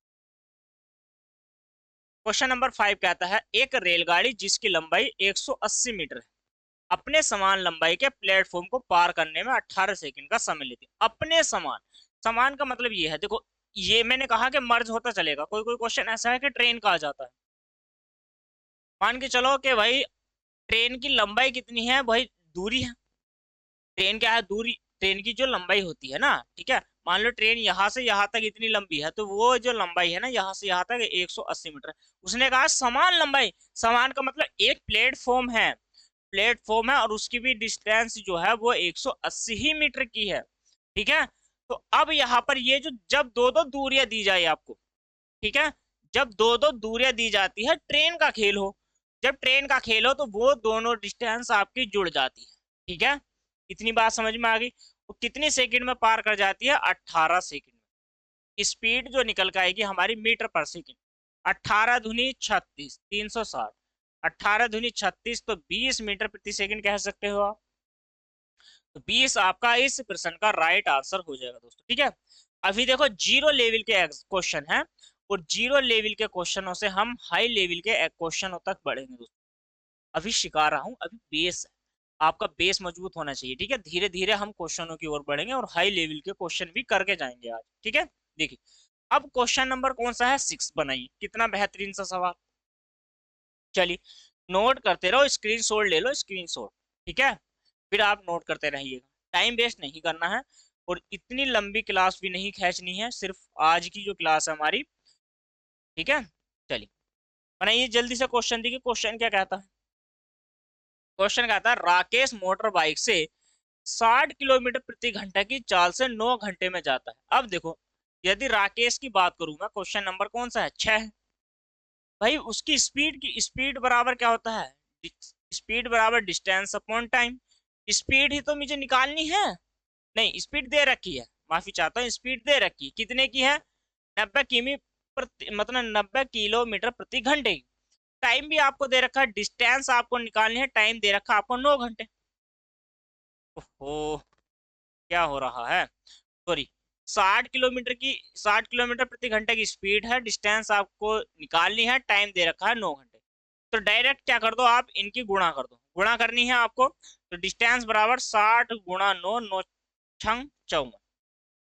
क्वेश्चन नंबर 5 कहता है, एक रेलगाड़ी जिसकी लंबाई 180 मीटर है अपने समान लंबाई के प्लेटफॉर्म को पार करने में 18 सेकंड का समय लेती है। अपने समान, समान का मतलब ये है, देखो ये मैंने कहा कि मर्ज होता चलेगा, कोई कोई क्वेश्चन ऐसा है कि ट्रेन का आ जाता है। मान के चलो कि भाई ट्रेन की लंबाई कितनी है, भाई दूरी है, ट्रेन क्या है, दूरी, ट्रेन की जो लंबाई होती है ना, ठीक है, मान लो ट्रेन यहाँ से यहाँ तक इतनी लंबी है, तो वो जो लंबाई है ना यहाँ से यहाँ तक 180 मीटर। उसने कहा समान लंबाई, समान का मतलब एक प्लेटफॉर्म है, प्लेटफॉर्म है, और उसकी भी डिस्टेंस जो है वो 180 ही मीटर की है। ठीक है। तो अब यहाँ पर ये जो जब दो दो दूरियां दी जाए आपको, ठीक है, जब दो दो दूरियां दी जाती है, ट्रेन का खेल हो, जब ट्रेन का खेल हो तो वो दोनों डिस्टेंस आपकी जुड़ जाती है। ठीक है। इतनी बात समझ में आ गई। वो कितनी सेकंड में पार कर जाती है, 18 सेकंड में। स्पीड जो निकल के आएगी हमारी मीटर पर सेकंड, 18 दूनी 36, 360, 18 दूनी 36, तो 20 मीटर प्रति सेकंड कह सकते हो आप। तो 20 आपका इस प्रश्न का राइट आंसर हो जाएगा दोस्तों। ठीक है। अभी देखो जीरो लेवल के क्वेश्चन है, और जीरो लेवल के क्वेश्चनों से हम हाई लेवल के क्वेश्चनों तक बढ़ेंगे दोस्तों। अभी सिखा रहा हूँ, अभी बेस है, आपका बेस मजबूत होना चाहिए। ठीक है। धीरे धीरे हम क्वेश्चनों की ओर बढ़ेंगे और हाई लेवल के क्वेश्चन भी करके जाएंगे आज। ठीक है। देखिए अब क्वेश्चन नंबर कौन सा है, 6 बनाइए। कितना बेहतरीन सा सवाल। चलिए नोट करते रहो, स्क्रीनशॉट ले लो, स्क्रीनशॉट। ठीक है। फिर आप नोट करते रहिएगा, टाइम वेस्ट नहीं करना है, और इतनी लंबी क्लास भी नहीं खींचनी है, सिर्फ आज की जो क्लास है हमारी। ठीक है। चलिए बनाइए जल्दी से क्वेश्चन। देखिए क्वेश्चन क्या कहता है। क्वेश्चन कहता है, राकेश मोटर बाइक से 60 किलोमीटर प्रति घंटा की चाल से 9 घंटे में जाता है। अब देखो यदि राकेश की बात करूं मैं, क्वेश्चन नंबर कौन सा है, 6। भाई उसकी स्पीड बराबर क्या होता है, स्पीड बराबर डिस्टेंस अपॉन टाइम। स्पीड ही तो मुझे निकालनी है, नहीं स्पीड दे रखी है, माफी चाहता हूँ, स्पीड दे रखी है, कितने की है, 90 किमी प्रति, मतलब 90 किलोमीटर प्रति घंटे की। टाइम भी आपको दे रखा है, डिस्टेंस आपको निकालनी है, टाइम दे रखा है आपको 9 घंटे। ओहो क्या हो रहा है, सॉरी, 60 किलोमीटर प्रति घंटे की स्पीड है, डिस्टेंस आपको निकालनी है, टाइम दे रखा है 9 घंटे। तो डायरेक्ट क्या कर दो आप, इनकी गुणा कर दो, गुणा करनी है आपको। तो डिस्टेंस बराबर 60 × 9, 9 × 54,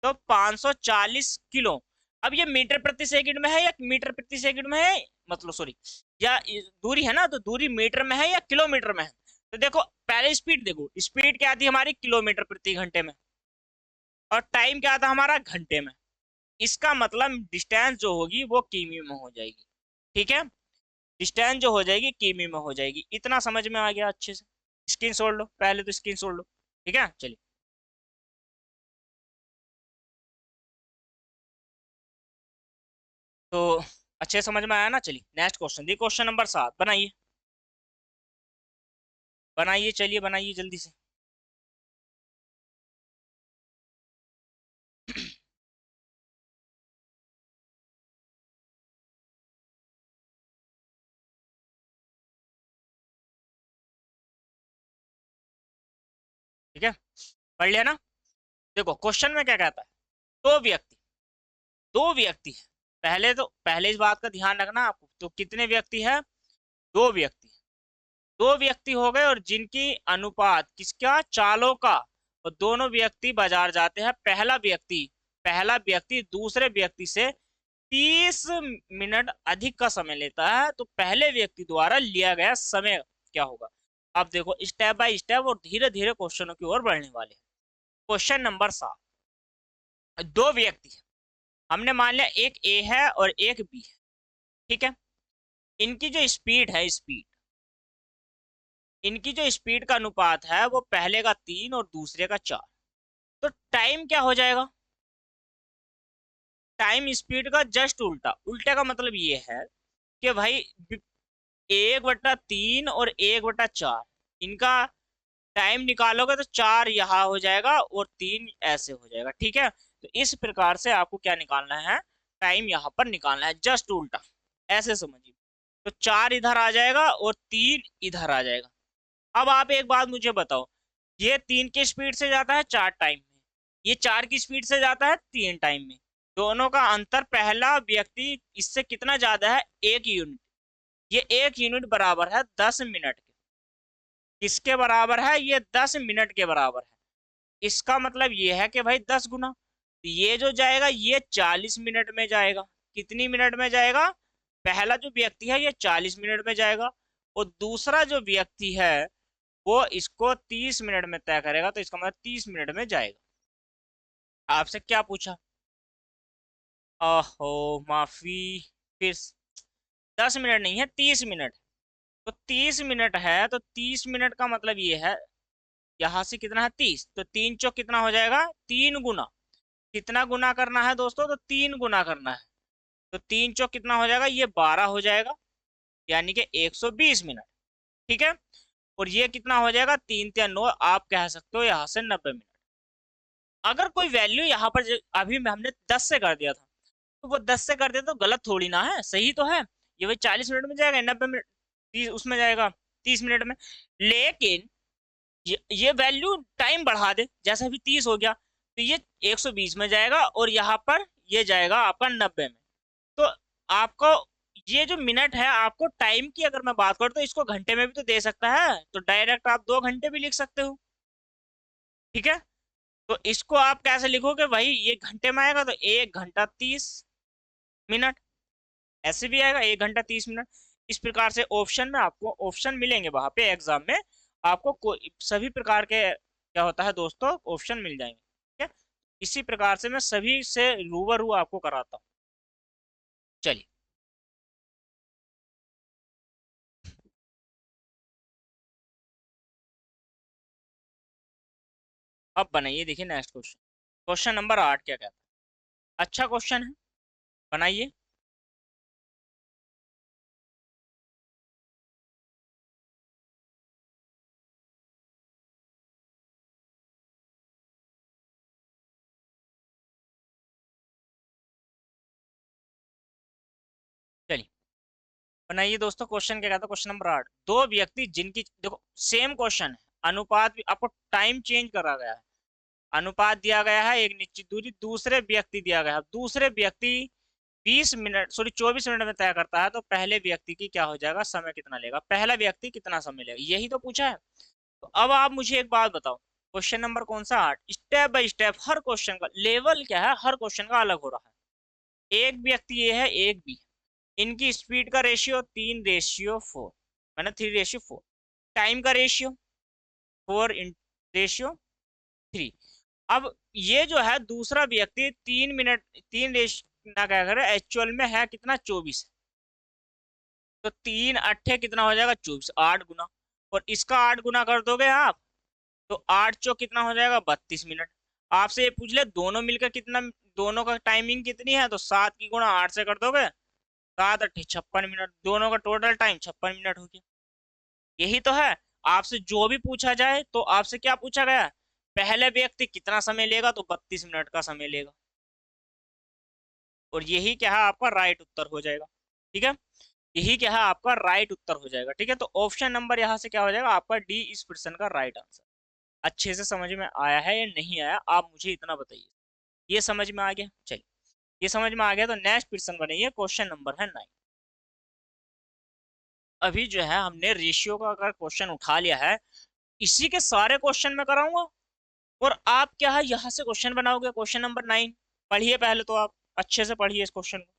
तो 540 किलो। अब ये मीटर प्रति सेकंड में है या मीटर प्रति सेकंड में है, मतलब सॉरी, या दूरी है ना, तो दूरी मीटर में है या किलोमीटर में है। तो देखो पहले स्पीड देखो, स्पीड क्या थी हमारी, किलोमीटर प्रति घंटे में, और टाइम क्या था हमारा, घंटे में। इसका मतलब डिस्टेंस जो होगी वो किमी में हो जाएगी। ठीक है। डिस्टेंस जो हो जाएगी किमी में हो जाएगी। इतना समझ में आ गया अच्छे से? स्क्रीन छोड़ लो, पहले तो स्क्रीन छोड़ लो। ठीक है, चलिए। तो अच्छे समझ में आया ना? चलिए नेक्स्ट क्वेश्चन दी, क्वेश्चन नंबर 7 बनाइए। बनाइए, चलिए बनाइए जल्दी से। ठीक है, पढ़ लिया ना? देखो क्वेश्चन में क्या कहता है, दो व्यक्ति, दो व्यक्ति है। पहले इस बात का ध्यान रखना आपको, तो कितने व्यक्ति है? दो व्यक्ति। दो व्यक्ति हो गए और जिनकी अनुपात किसका? चालों का। और दोनों व्यक्ति बाजार जाते हैं। पहला व्यक्ति दूसरे व्यक्ति से 30 मिनट अधिक का समय लेता है, तो पहले व्यक्ति द्वारा लिया गया समय क्या होगा? अब देखो स्टेप बाय स्टेप और धीरे धीरे क्वेश्चनों की ओर बढ़ने वाले हैं। क्वेश्चन नंबर 7, दो व्यक्ति है। हमने मान लिया एक ए है और एक बी है। ठीक है, इनकी जो स्पीड है, इनकी जो स्पीड का अनुपात है वो पहले का 3 और दूसरे का 4। तो टाइम क्या हो जाएगा? टाइम स्पीड का जस्ट उल्टा। उल्टे का मतलब ये है कि भाई 1/3 और 1/4, इनका टाइम निकालोगे तो 4 यहाँ हो जाएगा और 3 ऐसे हो जाएगा। ठीक है, तो इस प्रकार से आपको क्या निकालना है? टाइम यहाँ पर निकालना है, जस्ट उल्टा, ऐसे समझिए। तो 4 इधर आ जाएगा और 3 इधर आ जाएगा। अब आप एक बात मुझे बताओ, ये 3 की स्पीड से जाता है 4 टाइम में, ये 4 की स्पीड से जाता है 3 टाइम में। दोनों का अंतर, पहला व्यक्ति इससे कितना ज्यादा है? 1 यूनिट। ये 1 यूनिट बराबर है 10 मिनट के। किसके बराबर है? ये 10 मिनट के बराबर है। इसका मतलब ये है कि भाई 10 गुना। तो ये जो जाएगा ये 40 मिनट में जाएगा। कितनी मिनट में जाएगा? पहला जो व्यक्ति है ये 40 मिनट में जाएगा, और दूसरा जो व्यक्ति है वो इसको 30 मिनट में तय करेगा, तो इसका मतलब 30 मिनट में जाएगा। आपसे क्या पूछा? ओहो, माफी। फिर 10 मिनट नहीं है, 30 मिनट। तो 30 मिनट है, तो 30 मिनट का मतलब ये है, यहाँ से कितना है? 30, तो 3 चौक कितना हो जाएगा? 3 गुना। कितना गुना करना है दोस्तों? तो 3 गुना करना है। तो 3 चौक कितना हो जाएगा? ये 12 हो जाएगा, यानी कि 120 मिनट। ठीक है, और ये कितना हो जाएगा? 3 या 9, आप कह सकते हो यहाँ से 90 मिनट। अगर कोई वैल्यू यहाँ पर अभी में हमने 10 से कर दिया था, तो वो 10 से कर दिया तो गलत थोड़ी ना है, सही तो है। ये भाई 40 मिनट में जाएगा, 90 मिनट 30 उसमें जाएगा, 30 मिनट में। लेकिन ये वैल्यू टाइम बढ़ा दे, जैसे अभी 30 हो गया तो ये 120 में जाएगा, और यहाँ पर ये जाएगा आपका 90 में। तो आपको ये जो मिनट है, आपको टाइम की अगर मैं बात करूँ तो इसको घंटे में भी तो दे सकता है, तो डायरेक्ट आप 2 घंटे भी लिख सकते हो। ठीक है, तो इसको आप कैसे लिखोगे भाई? ये घंटे में आएगा तो 1 घंटा 30 मिनट, ऐसे भी आएगा 1 घंटा 30 मिनट। इस प्रकार से ऑप्शन में आपको ऑप्शन मिलेंगे, वहां पे एग्जाम में आपको सभी प्रकार के क्या होता है दोस्तों, ऑप्शन मिल जाएंगे। ठीक है, इसी प्रकार से मैं सभी से रूबरू आपको कराता हूँ। चलिए, अब बनाइए, देखिए नेक्स्ट क्वेश्चन। क्वेश्चन नंबर 8 क्या कहता है? अच्छा क्वेश्चन है, बनाइए। चलिए बनाइए दोस्तों, क्वेश्चन क्या कहता है? क्वेश्चन नंबर 8, दो व्यक्ति जिनकी, देखो सेम क्वेश्चन है, अनुपात भी आपको टाइम चेंज करा गया है। अनुपात दिया गया है, एक निश्चित दूरी, दूसरे व्यक्ति दिया गया है। दूसरे व्यक्ति 20 मिनट, सॉरी 24 मिनट में तय करता है, तो पहले व्यक्ति की क्या हो जाएगा? समय कितना लेगा? पहला व्यक्ति कितना समय लेगा, यही तो पूछा है। तो अब आप मुझे एक बात बताओ, क्वेश्चन नंबर कौन सा? 8। Step by step her question का लेवल क्या है, हर क्वेश्चन का अलग हो रहा है। एक व्यक्ति ये है, एक बी, इनकी स्पीड का रेशियो 3:4, मैंने 3:4। टाइम का रेशियो 4:3। अब ये जो है दूसरा व्यक्ति 3 मिनट, तीन रेश ना क्या करे, एक्चुअल में है कितना? 24। तो 3 अट्ठे कितना हो जाएगा 24, 8 गुना, और इसका 8 गुना कर दोगे आप तो 8 चौक कितना हो जाएगा 32 मिनट। आपसे ये पूछ ले दोनों मिलकर कितना, दोनों का टाइमिंग कितनी है, तो 7 की गुणा 8 से कर दोगे, 7 अट्ठे 56 मिनट, दोनों का टोटल टाइम 56 मिनट हो गया। यही तो है। आपसे जो भी पूछा जाए तो आपसे क्या पूछा गया है, पहले व्यक्ति कितना समय लेगा, तो 32 मिनट का समय लेगा, और यही क्या है आपका राइट उत्तर हो जाएगा। ठीक है, यही क्या है आपका राइट उत्तर हो जाएगा। ठीक है, तो ऑप्शन नंबर यहाँ से क्या हो जाएगा आपका डी इस प्रश्न का राइट आंसर। अच्छे से समझ में आया है या नहीं आया, आप मुझे इतना बताइए। ये समझ में आ गया, चलिए ये समझ में आ गया, तो नेक्स्ट प्रश्न बनाइए, क्वेश्चन नंबर है 9। अभी जो है हमने रेशियो का अगर क्वेश्चन उठा लिया है, इसी के सारे क्वेश्चन में कराऊंगा, और आप क्या है यहाँ से क्वेश्चन बनाओगे। क्वेश्चन नंबर 9 पढ़िए पहले, तो आप अच्छे से पढ़िए इस क्वेश्चन को,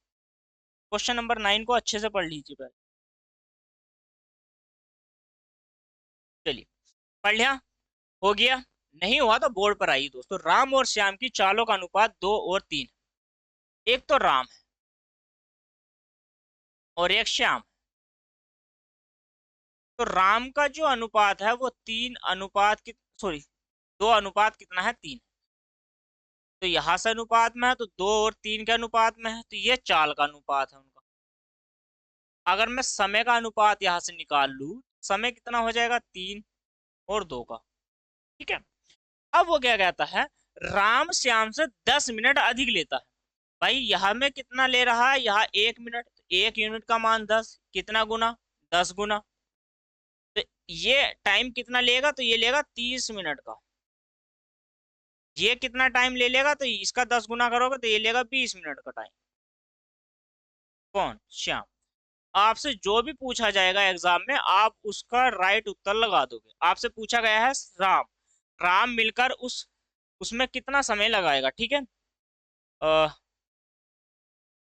क्वेश्चन नंबर 9 को अच्छे से पढ़ लीजिए पहले। चलिए पढ़ लिया, हो गया, नहीं हुआ तो बोर्ड पर आइए दोस्तों। राम और श्याम की चालों का अनुपात 2 और 3। एक तो राम है और एक श्याम। तो राम का जो अनुपात है वो 3 अनुपात की, सॉरी 2 अनुपात कितना है 3। तो यहां से अनुपात में है तो 2 और 3 के अनुपात में है, तो ये चाल का अनुपात है उनका। अगर मैं समय का अनुपात यहां से निकाल लूं, समय कितना हो जाएगा 3 और 2 का। ठीक है, अब वो क्या कहता है, राम श्याम से 10 मिनट अधिक लेता है। भाई यहाँ में कितना ले रहा है, यहाँ 1 मिनट, तो 1 यूनिट का मान 10, कितना गुना 10 गुना। तो ये टाइम कितना लेगा, तो ये लेगा 30 मिनट का। ये कितना टाइम ले लेगा, तो इसका 10 गुना करोगे तो ये लेगा 20 मिनट का टाइम। कौन, श्याम। आपसे जो भी पूछा जाएगा एग्जाम में आप उसका राइट उत्तर लगा दोगे। आपसे पूछा गया है राम, राम मिलकर उसमें कितना समय लगाएगा। ठीक है,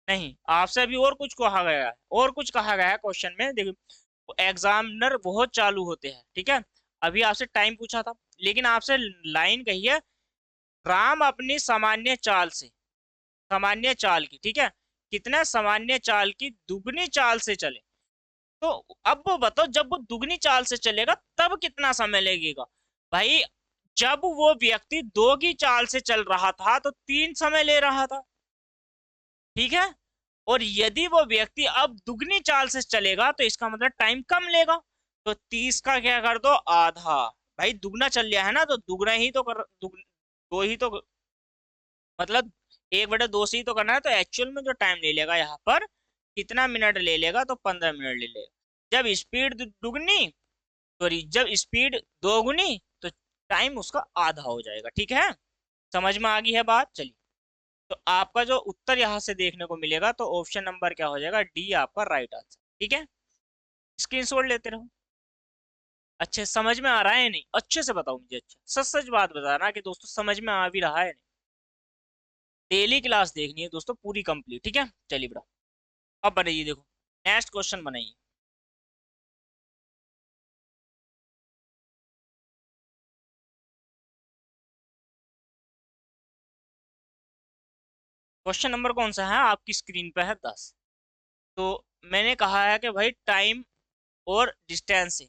नहीं, आपसे अभी और कुछ कहा गया है, और कुछ कहा गया है क्वेश्चन में, देखो एग्जामिनर बहुत चालू होते हैं। ठीक है, अभी आपसे टाइम पूछा था, लेकिन आपसे लाइन कही है, राम अपनी सामान्य चाल से, सामान्य चाल की, ठीक है, कितना सामान्य चाल की दुगनी चाल से चले। तो अब वो बताओ, जब वो दुगनी चाल से चलेगा तब कितना समय लगेगा। भाई जब वो व्यक्ति 2 की चाल से चल रहा था तो 3 समय ले रहा था। ठीक है, और यदि वो व्यक्ति अब दुगनी चाल से चलेगा तो इसका मतलब टाइम कम लेगा। तो 30 का क्या कर दो आधा। भाई दुगना चल लिया है ना, तो दुगना ही तो कर, दो ही तो, मतलब 1/2 से ही तो करना है। तो एक्चुअल में जो टाइम ले लेगा यहाँ पर कितना मिनट ले लेगा, तो 15 मिनट ले लेगा। जब स्पीड दुगनी, सॉरी जब स्पीड दोगुनी, तो टाइम उसका आधा हो जाएगा। ठीक है, समझ में आ गई है बात। चलिए, तो आपका जो उत्तर यहाँ से देखने को मिलेगा, तो ऑप्शन नंबर क्या हो जाएगा, डी आपका राइट आंसर। ठीक है, स्क्रीनशॉट लेते रहो। अच्छे समझ में आ रहा है नहीं, अच्छे से बताओ मुझे, अच्छा सच सच बात बताना कि दोस्तों समझ में आ भी रहा है नहीं। डेली क्लास देखनी है दोस्तों पूरी कंप्लीट। ठीक है, चलिए बेटा, अब बनाइए, देखो नेक्स्ट क्वेश्चन बनाइए। क्वेश्चन नंबर कौन सा है आपकी स्क्रीन पे है 10। तो मैंने कहा है कि भाई टाइम और डिस्टेंस से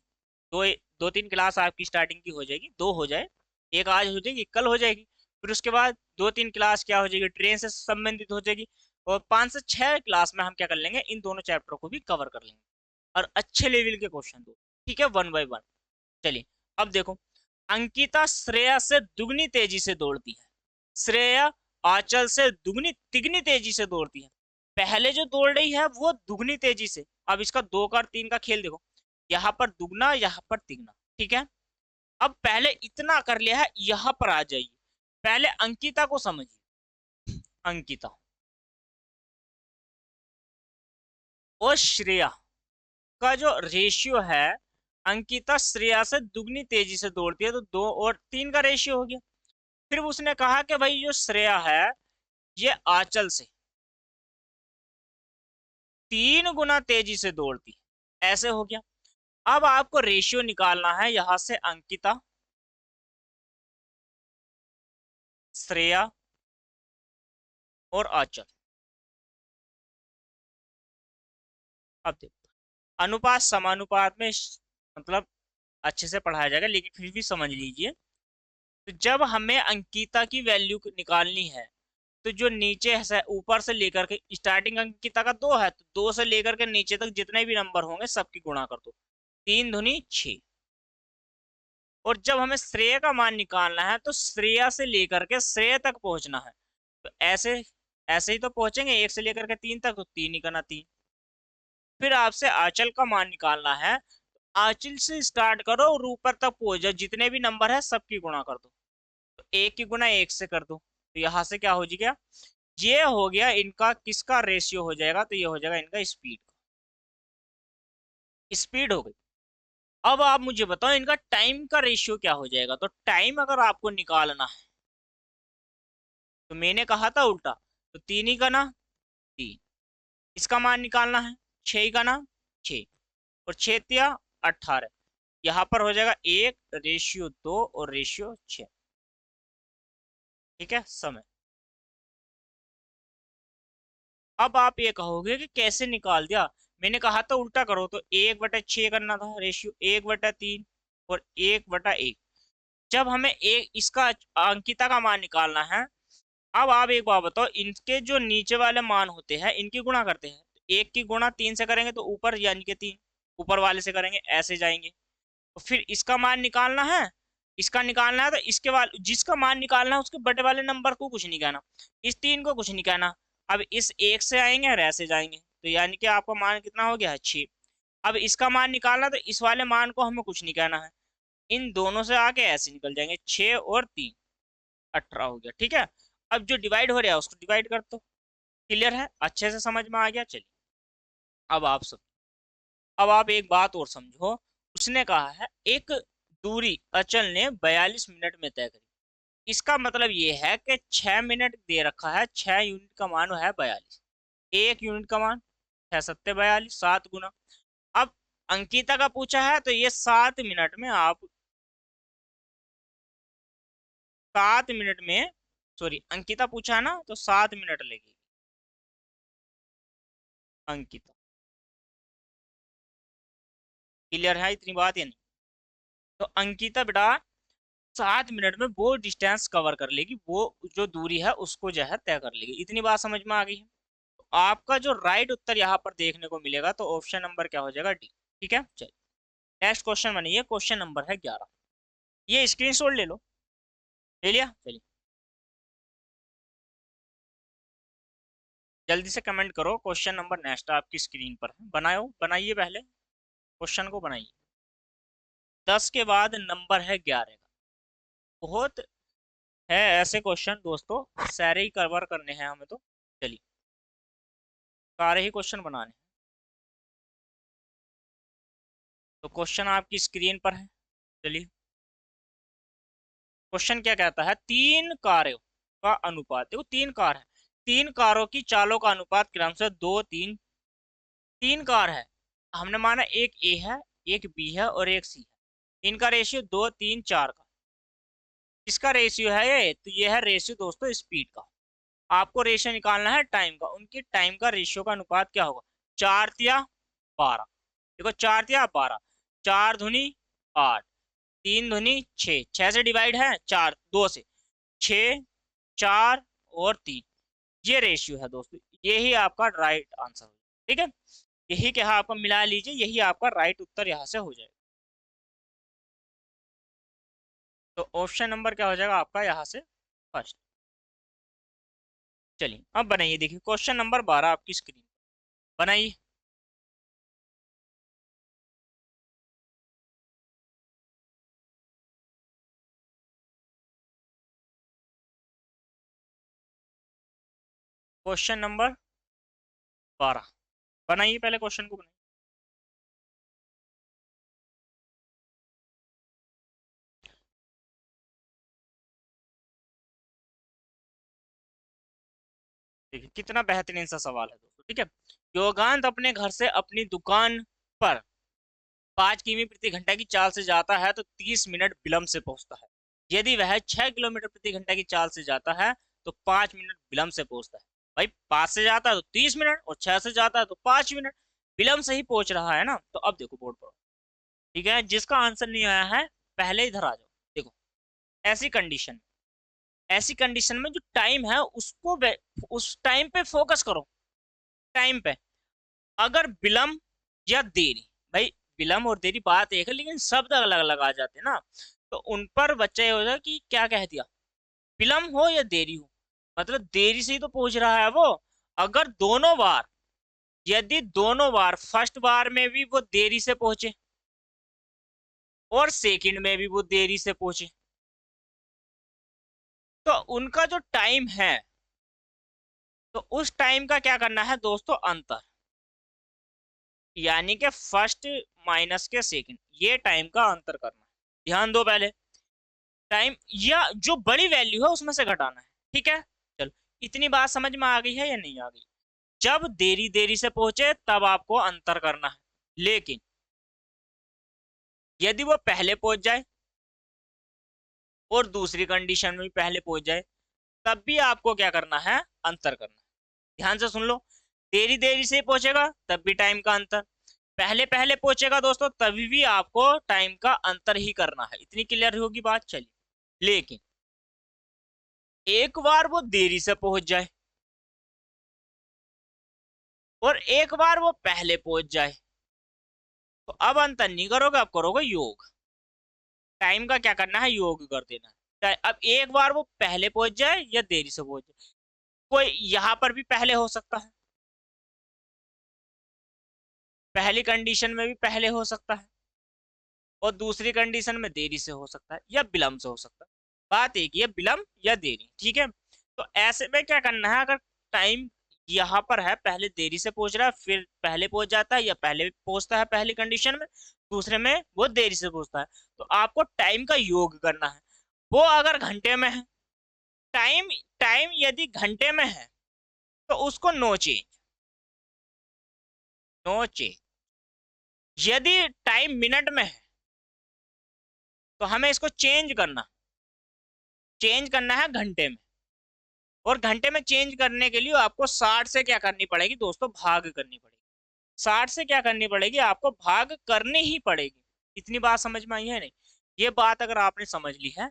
दो, 2-3 क्लास आपकी स्टार्टिंग की हो जाएगी, 2 हो जाए, एक आज हो जाएगी, कल हो जाएगी। फिर उसके बाद 2-3 क्लास क्या हो जाएगी, ट्रेन से संबंधित हो जाएगी। और 5 से 6 क्लास में हम क्या कर लेंगे, इन दोनों चैप्टर को भी कवर कर लेंगे, और अच्छे लेवल के क्वेश्चन दो। ठीक है, 1 बाय 1। चलिए, अब देखो, अंकिता श्रेया से दुगनी तेजी से दौड़ती है, श्रेया आंचल से दुगनी तिगनी तेजी से दौड़ती है। पहले जो दौड़ रही है वो दुगनी तेजी से। अब इसका 2 का और 3 का खेल देखो, यहाँ पर दुगना यहाँ पर तिगना। ठीक है, अब पहले इतना कर लिया है, यहाँ पर आ जाइए, पहले अंकिता को समझिए। अंकिता और श्रेया का जो रेशियो है, अंकिता श्रेया से दुगनी तेजी से दौड़ती है, तो 2 और 3 का रेशियो हो गया। फिर उसने कहा कि भाई जो श्रेया है ये आंचल से 3 गुना तेजी से दौड़ती है, ऐसे हो गया। अब आपको रेशियो निकालना है यहां से, अंकिता श्रेया और आंचल। अब देखो, अनुपात समानुपात में मतलब अच्छे से पढ़ाया जाएगा, लेकिन फिर भी समझ लीजिए। तो जब हमें अंकिता की वैल्यू निकालनी है, तो जो नीचे है ऊपर से लेकर के स्टार्टिंग अंकिता का 2 है, तो 2 से लेकर के नीचे तक जितने भी नंबर होंगे सबकी गुणा कर दो। 3 दूनी 6। और जब हमें श्रेय का मान निकालना है, तो श्रेया से लेकर के श्रेय तक पहुंचना है। तो ऐसे ऐसे ही तो पहुंचेंगे, 1 से लेकर के 3 तक, तो 3 ही करना 3। फिर आपसे आंचल का मान निकालना है, तो आंचल से स्टार्ट करो और ऊपर तक पहुंच जाओ, जितने भी नंबर है सबकी गुणा कर दो। तो 1 की गुणा 1 से कर दो, तो यहाँ से क्या हो गया, ये हो गया इनका किसका रेशियो हो जाएगा, तो ये हो जाएगा इनका स्पीड का। स्पीड हो गई। अब आप मुझे बताओ इनका टाइम का रेशियो क्या हो जाएगा। तो टाइम अगर आपको निकालना है, तो मैंने कहा था उल्टा, तो 3 ही का ना 3, इसका मान निकालना है 6 ही का ना 6, और 6 तिया 18। यहाँ पर हो जाएगा 1:2 और रेशियो 6। ठीक है समय। अब आप ये कहोगे कि कैसे निकाल दिया, मैंने कहा था उल्टा करो, तो 1/6 करना था रेशियो, 1/3 और 1/1। जब हमें एक इसका अंकिता का मान निकालना है, अब आप एक बात बताओ, इनके जो नीचे वाले मान होते हैं इनकी गुणा करते हैं, तो 1 की गुणा 3 से करेंगे तो ऊपर यानी कि 3, ऊपर वाले से करेंगे ऐसे जाएंगे। तो फिर इसका मान निकालना है, इसका निकालना है, तो इसके वाले जिसका मान निकालना है उसके बटे वाले नंबर को कुछ नहीं कहना, इस 3 को कुछ नहीं कहना। अब इस 1 से आएंगे और ऐसे जाएंगे, तो यानी कि आपका मान कितना हो गया 6। अब इसका मान निकालना, तो इस वाले मान को हमें कुछ नहीं कहना है, इन दोनों से आके ऐसे निकल जाएंगे, 6 और 3 18 हो गया। ठीक है। अब जो डिवाइड हो रहा है उसको डिवाइड कर दो। क्लियर है, अच्छे से समझ में आ गया। चलिए अब आप सब, अब आप एक बात और समझो। उसने कहा है एक दूरी अचल ने 42 मिनट में तय करी। इसका मतलब ये है कि 6 मिनट दे रखा है, 6 यूनिट का मान है 42, 1 यूनिट का मान 6 सत्ते 42, 7 गुना। अब अंकिता का पूछा है, तो ये 7 मिनट में आप 7 मिनट में, सॉरी अंकिता पूछा है ना, तो 7 मिनट लगेगी अंकिता। क्लियर है इतनी बात या नहीं। तो अंकिता बेटा 7 मिनट में वो डिस्टेंस कवर कर लेगी, वो जो दूरी है उसको जो है तय कर लेगी। इतनी बात समझ में आ गई है। तो आपका जो राइट उत्तर यहाँ पर देखने को मिलेगा, तो ऑप्शन नंबर क्या हो जाएगा, डी। ठीक है। चलिए नेक्स्ट क्वेश्चन बनाइए, क्वेश्चन नंबर है 11। ये स्क्रीनशॉट ले लो, ले लिया। चलिए जल्दी से कमेंट करो, क्वेश्चन नंबर नेक्स्ट आपकी स्क्रीन पर है, बनाओ बनाइए, पहले क्वेश्चन को बनाइए। 10 के बाद नंबर है 11 का। बहुत है ऐसे क्वेश्चन दोस्तों, सारे ही कवर करने हैं हमें तो। चलिए सारे ही क्वेश्चन बनाने हैं। तो क्वेश्चन आपकी स्क्रीन पर है। चलिए क्वेश्चन क्या कहता है, 3 कारों का अनुपात, देखो 3 कार है, 3 कारों की चालों का अनुपात क्रमशः 2 3। 3 कार है, हमने माना एक ए है, एक बी है और एक सी है। इनका रेशियो 2 3 4 का। किसका रेशियो है ये, तो ये है रेशियो दोस्तों स्पीड का। आपको रेशियो निकालना है टाइम का, उनकी टाइम का रेशियो का अनुपात क्या होगा, 4 तिया 12। देखो 4 तिया 12, 4 धुनी 8, 3 धुनी 6, 6 से डिवाइड है 4 2 से, 6 4 और 3, ये रेशियो है दोस्तों। यही आपका राइट आंसर हो। ठीक है, यही क्या है आपका, मिला लीजिए, यही आपका राइट उत्तर यहाँ से हो जाएगा। तो ऑप्शन नंबर क्या हो जाएगा आपका यहाँ से फर्स्ट। चलिए अब बनाइए, देखिए क्वेश्चन नंबर 12 आपकी स्क्रीन बनाइए। क्वेश्चन नंबर 12 बनाइए, पहले क्वेश्चन को बनाइए। देखिए कितना बेहतरीन सा सवाल है दोस्तों। ठीक है, योगांत अपने घर से अपनी दुकान पर 5 किमी प्रति घंटा की चाल से जाता है, तो 30 मिनट विलंब से पहुंचता है। यदि वह 6 किलोमीटर प्रति घंटा की चाल से जाता है, तो 5 मिनट विलंब से पहुंचता है। भाई 5 से जाता है तो 30 मिनट, और 6 से जाता है तो 5 मिनट। विलम्ब से ही पहुंच रहा है ना। तो अब देखो बोर्ड पर, ठीक है, जिसका आंसर नहीं आया है पहले इधर आ जाओ। देखो, ऐसी कंडीशन, ऐसी कंडीशन में जो टाइम है उसको उस टाइम पे फोकस करो, टाइम पे। अगर विलम्ब या देरी, भाई विलम्ब और देरी बात एक है लेकिन शब्द अलग अलग आ जाते हैं ना, तो उन पर बच्चा ये होगा कि क्या कह दिया, विलम्ब हो या देरी हो, मतलब देरी से ही तो पहुंच रहा है वो। अगर दोनों बार, यदि दोनों बार, फर्स्ट बार में भी वो देरी से पहुंचे और सेकंड में भी वो देरी से पहुंचे, तो उनका जो टाइम है, तो उस टाइम का क्या करना है दोस्तों, अंतर, यानी कि फर्स्ट माइनस के सेकंड, ये टाइम का अंतर करना है। ध्यान दो पहले, टाइम या जो बड़ी वैल्यू है उसमें से घटाना है, ठीक है। चलो, इतनी बात समझ में आ गई है या नहीं आ गई। जब देरी देरी से पहुंचे तब आपको अंतर करना है, लेकिन यदि वो पहले पहुंच जाए और दूसरी कंडीशन में भी पहले पहुंच जाए, तब भी आपको क्या करना है, अंतर करना है। ध्यान से सुन लो, देरी देरी से पहुंचेगा तब भी टाइम का अंतर, पहले पहले पहुंचेगा दोस्तों तभी भी आपको टाइम का अंतर ही करना है। इतनी क्लियर होगी बात। चलिए, लेकिन एक बार वो देरी से पहुंच जाए और एक बार वो पहले पहुंच जाए, तो अब अंतर नहीं करोगे, अब करोगे योग। टाइम का क्या करना है, योग कर देना है। अब एक बार वो पहले पहुंच जाए या देरी से पहुंच जाए, कोई यहां पर भी पहले हो सकता है, पहली कंडीशन में भी पहले हो सकता है और दूसरी कंडीशन में देरी से हो सकता है या विलम्ब से हो सकता है। बात एक ही है, विलम्ब या देरी, ठीक है। तो ऐसे में क्या करना है, अगर टाइम यहाँ पर है, पहले देरी से पहुंच रहा है फिर पहले पहुंच जाता है, या पहले पहुंचता है पहली कंडीशन में, दूसरे में वो देरी से पहुंचता है, तो आपको टाइम का योग करना है। वो अगर घंटे में है, टाइम टाइम यदि घंटे में है तो उसको नो चेंज, नो चेंज। यदि टाइम मिनट में है तो हमें इसको चेंज करना है घंटे में, और घंटे में चेंज करने के लिए आपको 60 से क्या करनी पड़ेगी दोस्तों, भाग करनी पड़ेगी। 60 से क्या करनी पड़ेगी, आपको भाग करनी ही पड़ेगी। इतनी बात समझ में आई है नहीं। ये बात अगर आपने समझ ली है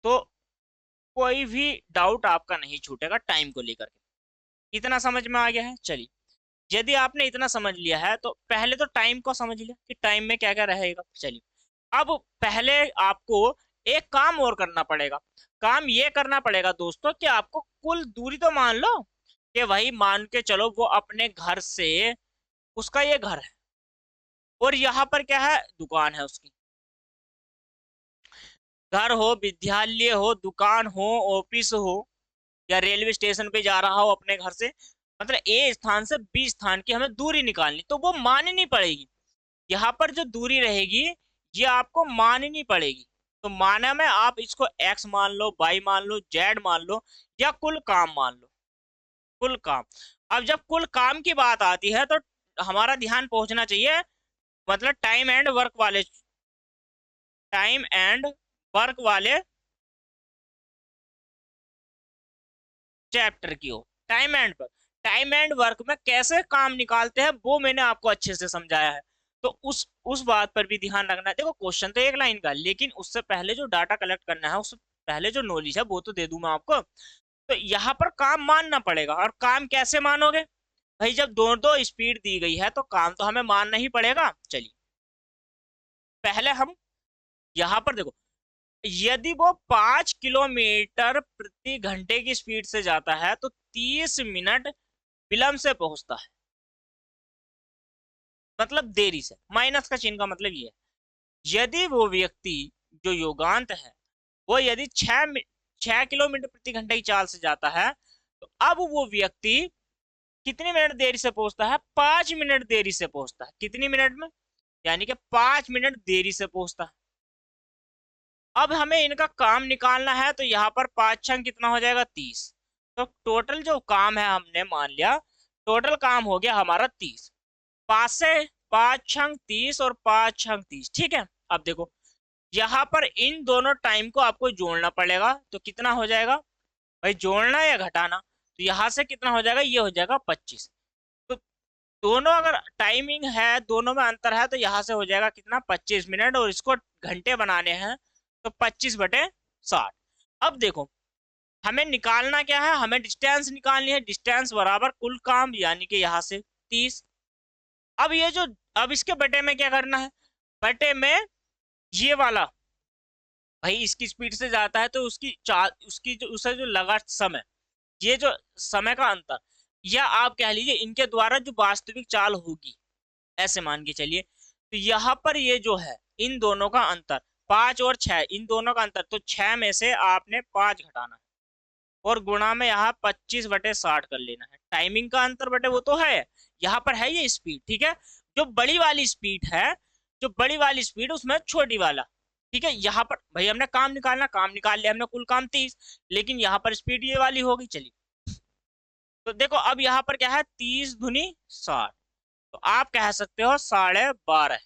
तो कोई भी डाउट आपका नहीं छूटेगा टाइम को लेकर के। इतना समझ में आ गया है। चलिए, यदि आपने इतना समझ लिया है तो पहले तो टाइम को समझ लिया कि टाइम में क्या क्या रहेगा। चलिए, अब पहले आपको एक काम और करना पड़ेगा। काम ये करना पड़ेगा दोस्तों कि आपको कुल दूरी तो मान लो, कि वही मान के चलो वो अपने घर से, उसका ये घर है और यहाँ पर क्या है, दुकान है उसकी। घर हो, विद्यालय हो, दुकान हो, ऑफिस हो, या रेलवे स्टेशन पे जा रहा हो अपने घर से, मतलब ए स्थान से बी स्थान की हमें दूरी निकालनी, तो वो माननी पड़ेगी। यहाँ पर जो दूरी रहेगी ये आपको माननी पड़ेगी। तो माना में आप इसको एक्स मान लो, वाई मान लो, जेड मान लो, या कुल काम मान लो, कुल काम। अब जब कुल काम की बात आती है तो हमारा ध्यान पहुंचना चाहिए, मतलब टाइम एंड वर्क वाले चैप्टर की हो। टाइम एंड पर, टाइम एंड वर्क में कैसे काम निकालते हैं वो मैंने आपको अच्छे से समझाया है। तो उस बात पर भी ध्यान रखना है। देखो, क्वेश्चन तो एक लाइन का, लेकिन उससे पहले जो डाटा कलेक्ट करना है, उससे पहले जो नॉलेज है वो तो दे दूं मैं आपको। तो यहाँ पर काम मानना पड़ेगा, और काम कैसे मानोगे भाई, जब दो दो स्पीड दी गई है तो काम तो हमें मानना ही पड़ेगा। चलिए, पहले हम यहाँ पर देखो, यदि वो 5 किलोमीटर प्रति घंटे की स्पीड से जाता है तो 30 मिनट विलंब से पहुंचता है, मतलब देरी से। माइनस का चिन्ह का मतलब ये है, यदि वो व्यक्ति जो योगांत है वो यदि 6 किलोमीटर प्रति घंटे की चाल से जाता है, तो अब वो व्यक्ति कितनी मिनट देरी से पहुंचता है, 5 मिनट देरी से पहुंचता है। कितनी मिनट में, यानी कि 5 मिनट देरी से पहुंचता है। अब हमें इनका काम निकालना है, तो यहाँ पर 5 छंग कितना हो जाएगा, 30। तो टोटल जो काम है हमने मान लिया, टोटल काम हो गया हमारा 30। 5 से 5 छंग 30 और 5 छंग 30, ठीक है। अब देखो, यहाँ पर इन दोनों टाइम को आपको जोड़ना पड़ेगा, तो कितना हो जाएगा भाई, जोड़ना या घटाना, तो यहाँ से कितना हो जाएगा, ये हो जाएगा 25। तो दोनों अगर टाइमिंग है, दोनों में अंतर है, तो यहाँ से हो जाएगा कितना 25 मिनट, और इसको घंटे बनाने हैं तो 25/60। अब देखो हमें निकालना क्या है, हमें डिस्टेंस निकालनी है। डिस्टेंस बराबर कुल काम, यानी कि यहाँ से 30। अब ये जो, अब इसके बटे में क्या करना है, बटे में ये वाला, भाई इसकी स्पीड से जाता है तो उसकी चाल, उसकी जो उसे जो लगा समय, ये जो समय का अंतर, या आप कह लीजिए इनके द्वारा जो वास्तविक चाल होगी, ऐसे मान के चलिए। तो यहाँ पर ये जो है इन दोनों का अंतर 5 और 6, इन दोनों का अंतर, तो 6 में से आपने 5 घटाना है और गुणा में यहाँ 25/60 कर लेना है। टाइमिंग का अंतर बटे वो तो है, यहाँ पर है ये स्पीड, ठीक है। जो बड़ी वाली स्पीड है, जो बड़ी वाली स्पीड उसमें छोटी वाला, ठीक है। यहाँ पर भाई हमने काम निकालना, काम निकाल लिया हमने, कुल काम 30, लेकिन यहाँ पर स्पीड ये वाली होगी। चलिए तो देखो अब यहाँ पर क्या है, 30 दूनी 60, तो आप कह सकते हो 12.5,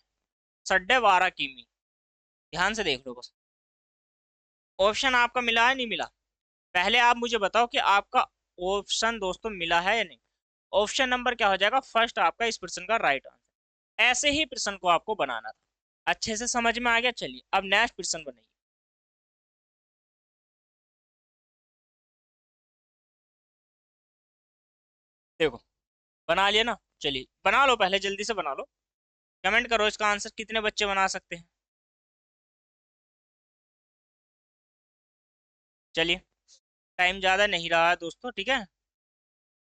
12.5 किमी। ध्यान से देख लो बस, ऑप्शन आपका मिला है नहीं मिला, पहले आप मुझे बताओ कि आपका ऑप्शन दोस्तों मिला है या नहीं। ऑप्शन नंबर क्या हो जाएगा, फर्स्ट आपका इस प्रश्न का राइट आंसर। ऐसे ही प्रश्न को आपको बनाना था, अच्छे से समझ में आ गया। चलिए अब नेक्स्ट प्रश्न बनाइए। देखो बना लिया ना, चलिए बना लो, पहले जल्दी से बना लो। कमेंट करो इसका आंसर कितने बच्चे बना सकते हैं। चलिए टाइम ज्यादा नहीं रहा है दोस्तों, ठीक है,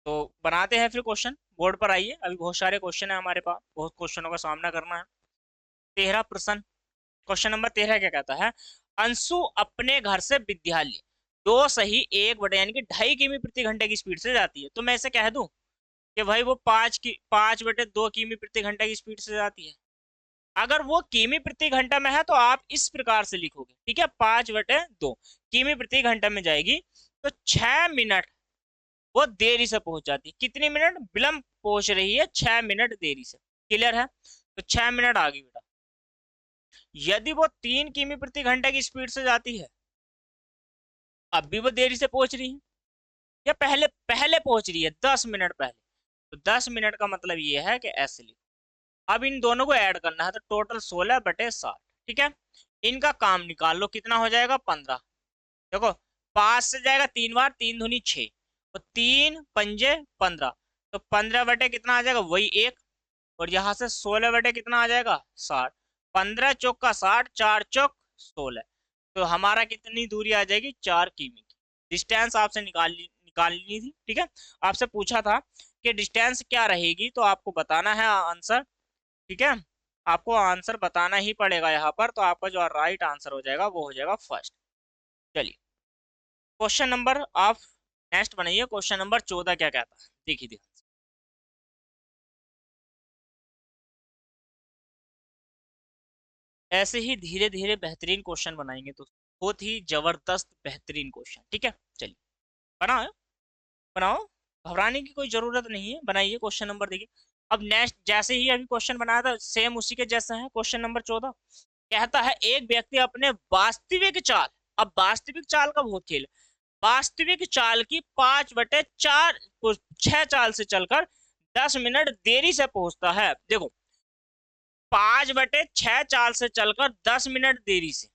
तो बनाते हैं फिर क्वेश्चन। बोर्ड पर आइए, अभी बहुत सारे क्वेश्चन है हमारे पास, बहुत क्वेश्चनों का सामना करना है। 13 प्रश्न, क्वेश्चन नंबर 13 क्या कहता है, अंशु अपने घर से विद्यालय 2 सही 1 बटे यानी कि 2.5 किमी प्रति घंटे की स्पीड से जाती है। तो मैं ऐसे कह दूं कि भाई वो 5/2 किमी प्रति घंटे की स्पीड से जाती है। अगर वो किमी प्रति घंटा में है तो आप इस प्रकार से लिखोगे, ठीक है, 5/2 किमी प्रति घंटा में जाएगी, तो 6 मिनट वो देरी से पहुंच जाती है। कितनी मिनट विलंब पहुंच रही है, 6 मिनट देरी से। क्लियर है, तो 6 मिनट आ गई बेटा। यदि वो 3 किमी प्रति घंटे की स्पीड से जाती है, अब भी वो देरी से पहुंच रही है, या पहले पहले पहुंच रही है 10 मिनट पहले, तो 10 मिनट का मतलब ये है कि ऐसे लिखो। अब इन दोनों को ऐड करना है, तो टोटल 16/60, ठीक है। इनका काम निकाल लो, कितना हो जाएगा 15। देखो 5 से जाएगा 3 बार, 3 दूनी 6, तो 3 पंजे 15, तो 15 बटे कितना आ जाएगा, वही 1, और यहाँ से 16 बटे कितना आ जाएगा 60, 15 चौका 60, 4 चौक 16, तो हमारा कितनी दूरी आ जाएगी 4 किमी की। डिस्टेंस आपसे निकालनी थी, ठीक है। आपसे पूछा था कि डिस्टेंस क्या रहेगी, तो आपको बताना है आंसर, ठीक है। आपको आंसर बताना ही पड़ेगा यहाँ पर, तो आपका जो राइट आंसर हो जाएगा वो हो जाएगा फर्स्ट। चलिए क्वेश्चन नंबर आप नेक्स्ट बनाइए, क्वेश्चन नंबर 14 क्या कहता है, देखिए ध्यान से। ऐसे ही धीरे धीरे बेहतरीन क्वेश्चन बनाएंगे तो बहुत ही जबरदस्त बेहतरीन क्वेश्चन, ठीक है। चलिए बनाओ, बनाओ, घबराने की कोई जरूरत नहीं है, बनाइए क्वेश्चन नंबर। देखिए अब नेक्स्ट जैसे ही अभी क्वेश्चन बनाया था सेम उसी के जैसा है। क्वेश्चन नंबर 14 कहता है, एक व्यक्ति अपने वास्तविक चाल, अब वास्तविक चाल का बहुत खेल, वास्तविक चाल की 5/4 6 चाल से चलकर 10 मिनट देरी से पहुंचता है। देखो 5/6 चाल से चलकर 10 मिनट देरी से,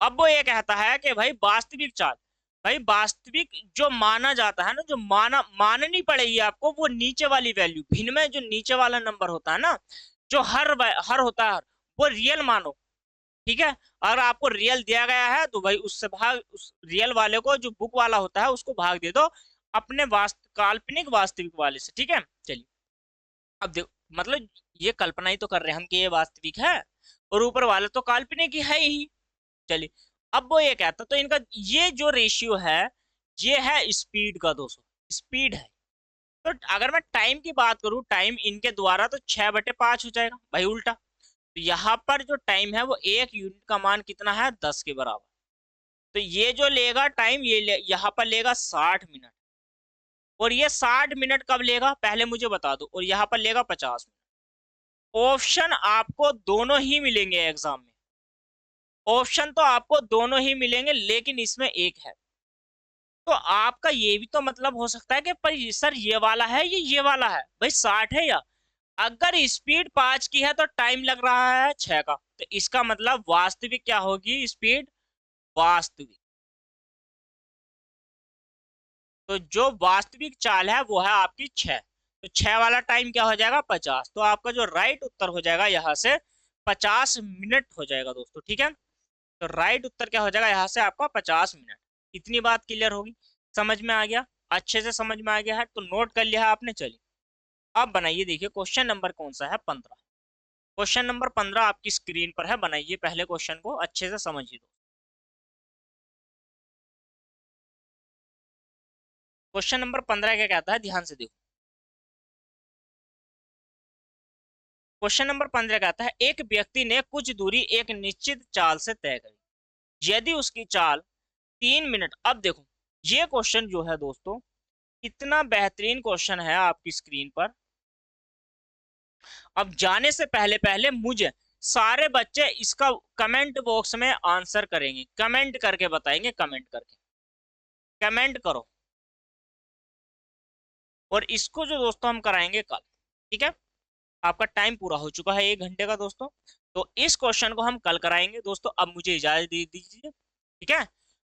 अब वो ये कहता है कि भाई वास्तविक चाल, भाई वास्तविक जो माना जाता है ना, जो माननी पड़ेगी आपको, वो नीचे वाली वैल्यू, भिन्न में जो नीचे वाला नंबर होता है ना, जो हर होता है, वो रियल मानो, ठीक है। अगर आपको रियल दिया गया है तो भाई उससे भाग, उस रियल वाले को, जो बुक वाला होता है उसको भाग दे दो अपने काल्पनिक वास्तविक वाले से, ठीक है। चलिए अब देखो, मतलब ये कल्पना ही तो कर रहे हैं हम कि ये वास्तविक है, और ऊपर वाला तो काल्पनिक ही है ही। चलिए अब वो ये कहता, तो इनका ये जो रेशियो है ये है स्पीड का, 200 स्पीड है। तो अगर मैं टाइम की बात करूं, टाइम इनके द्वारा तो 6/5 हो जाएगा भाई उल्टा। तो यहाँ पर जो टाइम है वो 1 यूनिट का मान कितना है, 10 के बराबर। तो ये जो लेगा टाइम, यहाँ पर लेगा 60 मिनट, और ये 60 मिनट कब लेगा पहले मुझे बता दो, और यहाँ पर लेगा 50 मिनट। ऑप्शन आपको दोनों ही मिलेंगे एग्जाम में, ऑप्शन तो आपको दोनों ही मिलेंगे, लेकिन इसमें एक है, तो आपका ये भी तो मतलब हो सकता है कि पर सर ये वाला है ये वाला है, भाई 60 है या, अगर स्पीड 5 की है तो टाइम लग रहा है 6 का, तो इसका मतलब वास्तविक क्या होगी स्पीड, वास्तविक। तो जो वास्तविक चाल है वो है आपकी 6, तो 6 वाला टाइम क्या हो जाएगा 50, तो आपका जो राइट उत्तर हो जाएगा यहाँ से 50 मिनट हो जाएगा दोस्तों, ठीक है। तो राइट उत्तर क्या हो जाएगा यहाँ से आपका 50 मिनट। इतनी बात क्लियर होगी, समझ में आ गया, अच्छे से समझ में आ गया है तो नोट कर लिया है आपने। चलिए अब बनाइए, देखिए क्वेश्चन नंबर कौन सा है 15। क्वेश्चन नंबर 15 आपकी स्क्रीन पर है, बनाइए पहले क्वेश्चन को अच्छे से समझिए। क्वेश्चन नंबर 15 क्या कहता है, ध्यान से देखो। क्वेश्चन नंबर 15 कहता है एक व्यक्ति ने कुछ दूरी एक निश्चित चाल से तय करी, यदि उसकी चाल 3 मिनट, अब देखो ये क्वेश्चन जो है दोस्तों इतना बेहतरीन क्वेश्चन है आपकी स्क्रीन पर। अब जाने से पहले पहले मुझे सारे बच्चे इसका कमेंट बॉक्स में आंसर करेंगे, कमेंट करके बताएंगे, कमेंट करके, कमेंट करो। और इसको जो दोस्तों हम कराएंगे कल, ठीक है। आपका टाइम पूरा हो चुका है 1 घंटे का दोस्तों, तो इस क्वेश्चन को हम कल कराएंगे दोस्तों। अब मुझे इजाजत दे दीजिए, ठीक है।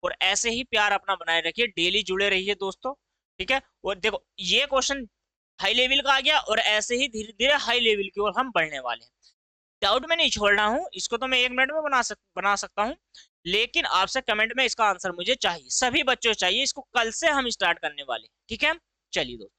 और ऐसे ही प्यार अपना बनाए रखिए, डेली जुड़े रहिए दोस्तों, ठीक है। और देखो ये क्वेश्चन हाई लेवल का आ गया और ऐसे ही धीरे धीरे हाई लेवल की ओर हम बढ़ने वाले हैं। डाउट में नहीं छोड़ रहा हूँ इसको, तो मैं 1 मिनट में बना सकता हूँ, लेकिन आपसे कमेंट में इसका आंसर मुझे चाहिए, सभी बच्चों चाहिए, इसको कल से हम स्टार्ट करने वाले, ठीक है। चलिए दोस्तों।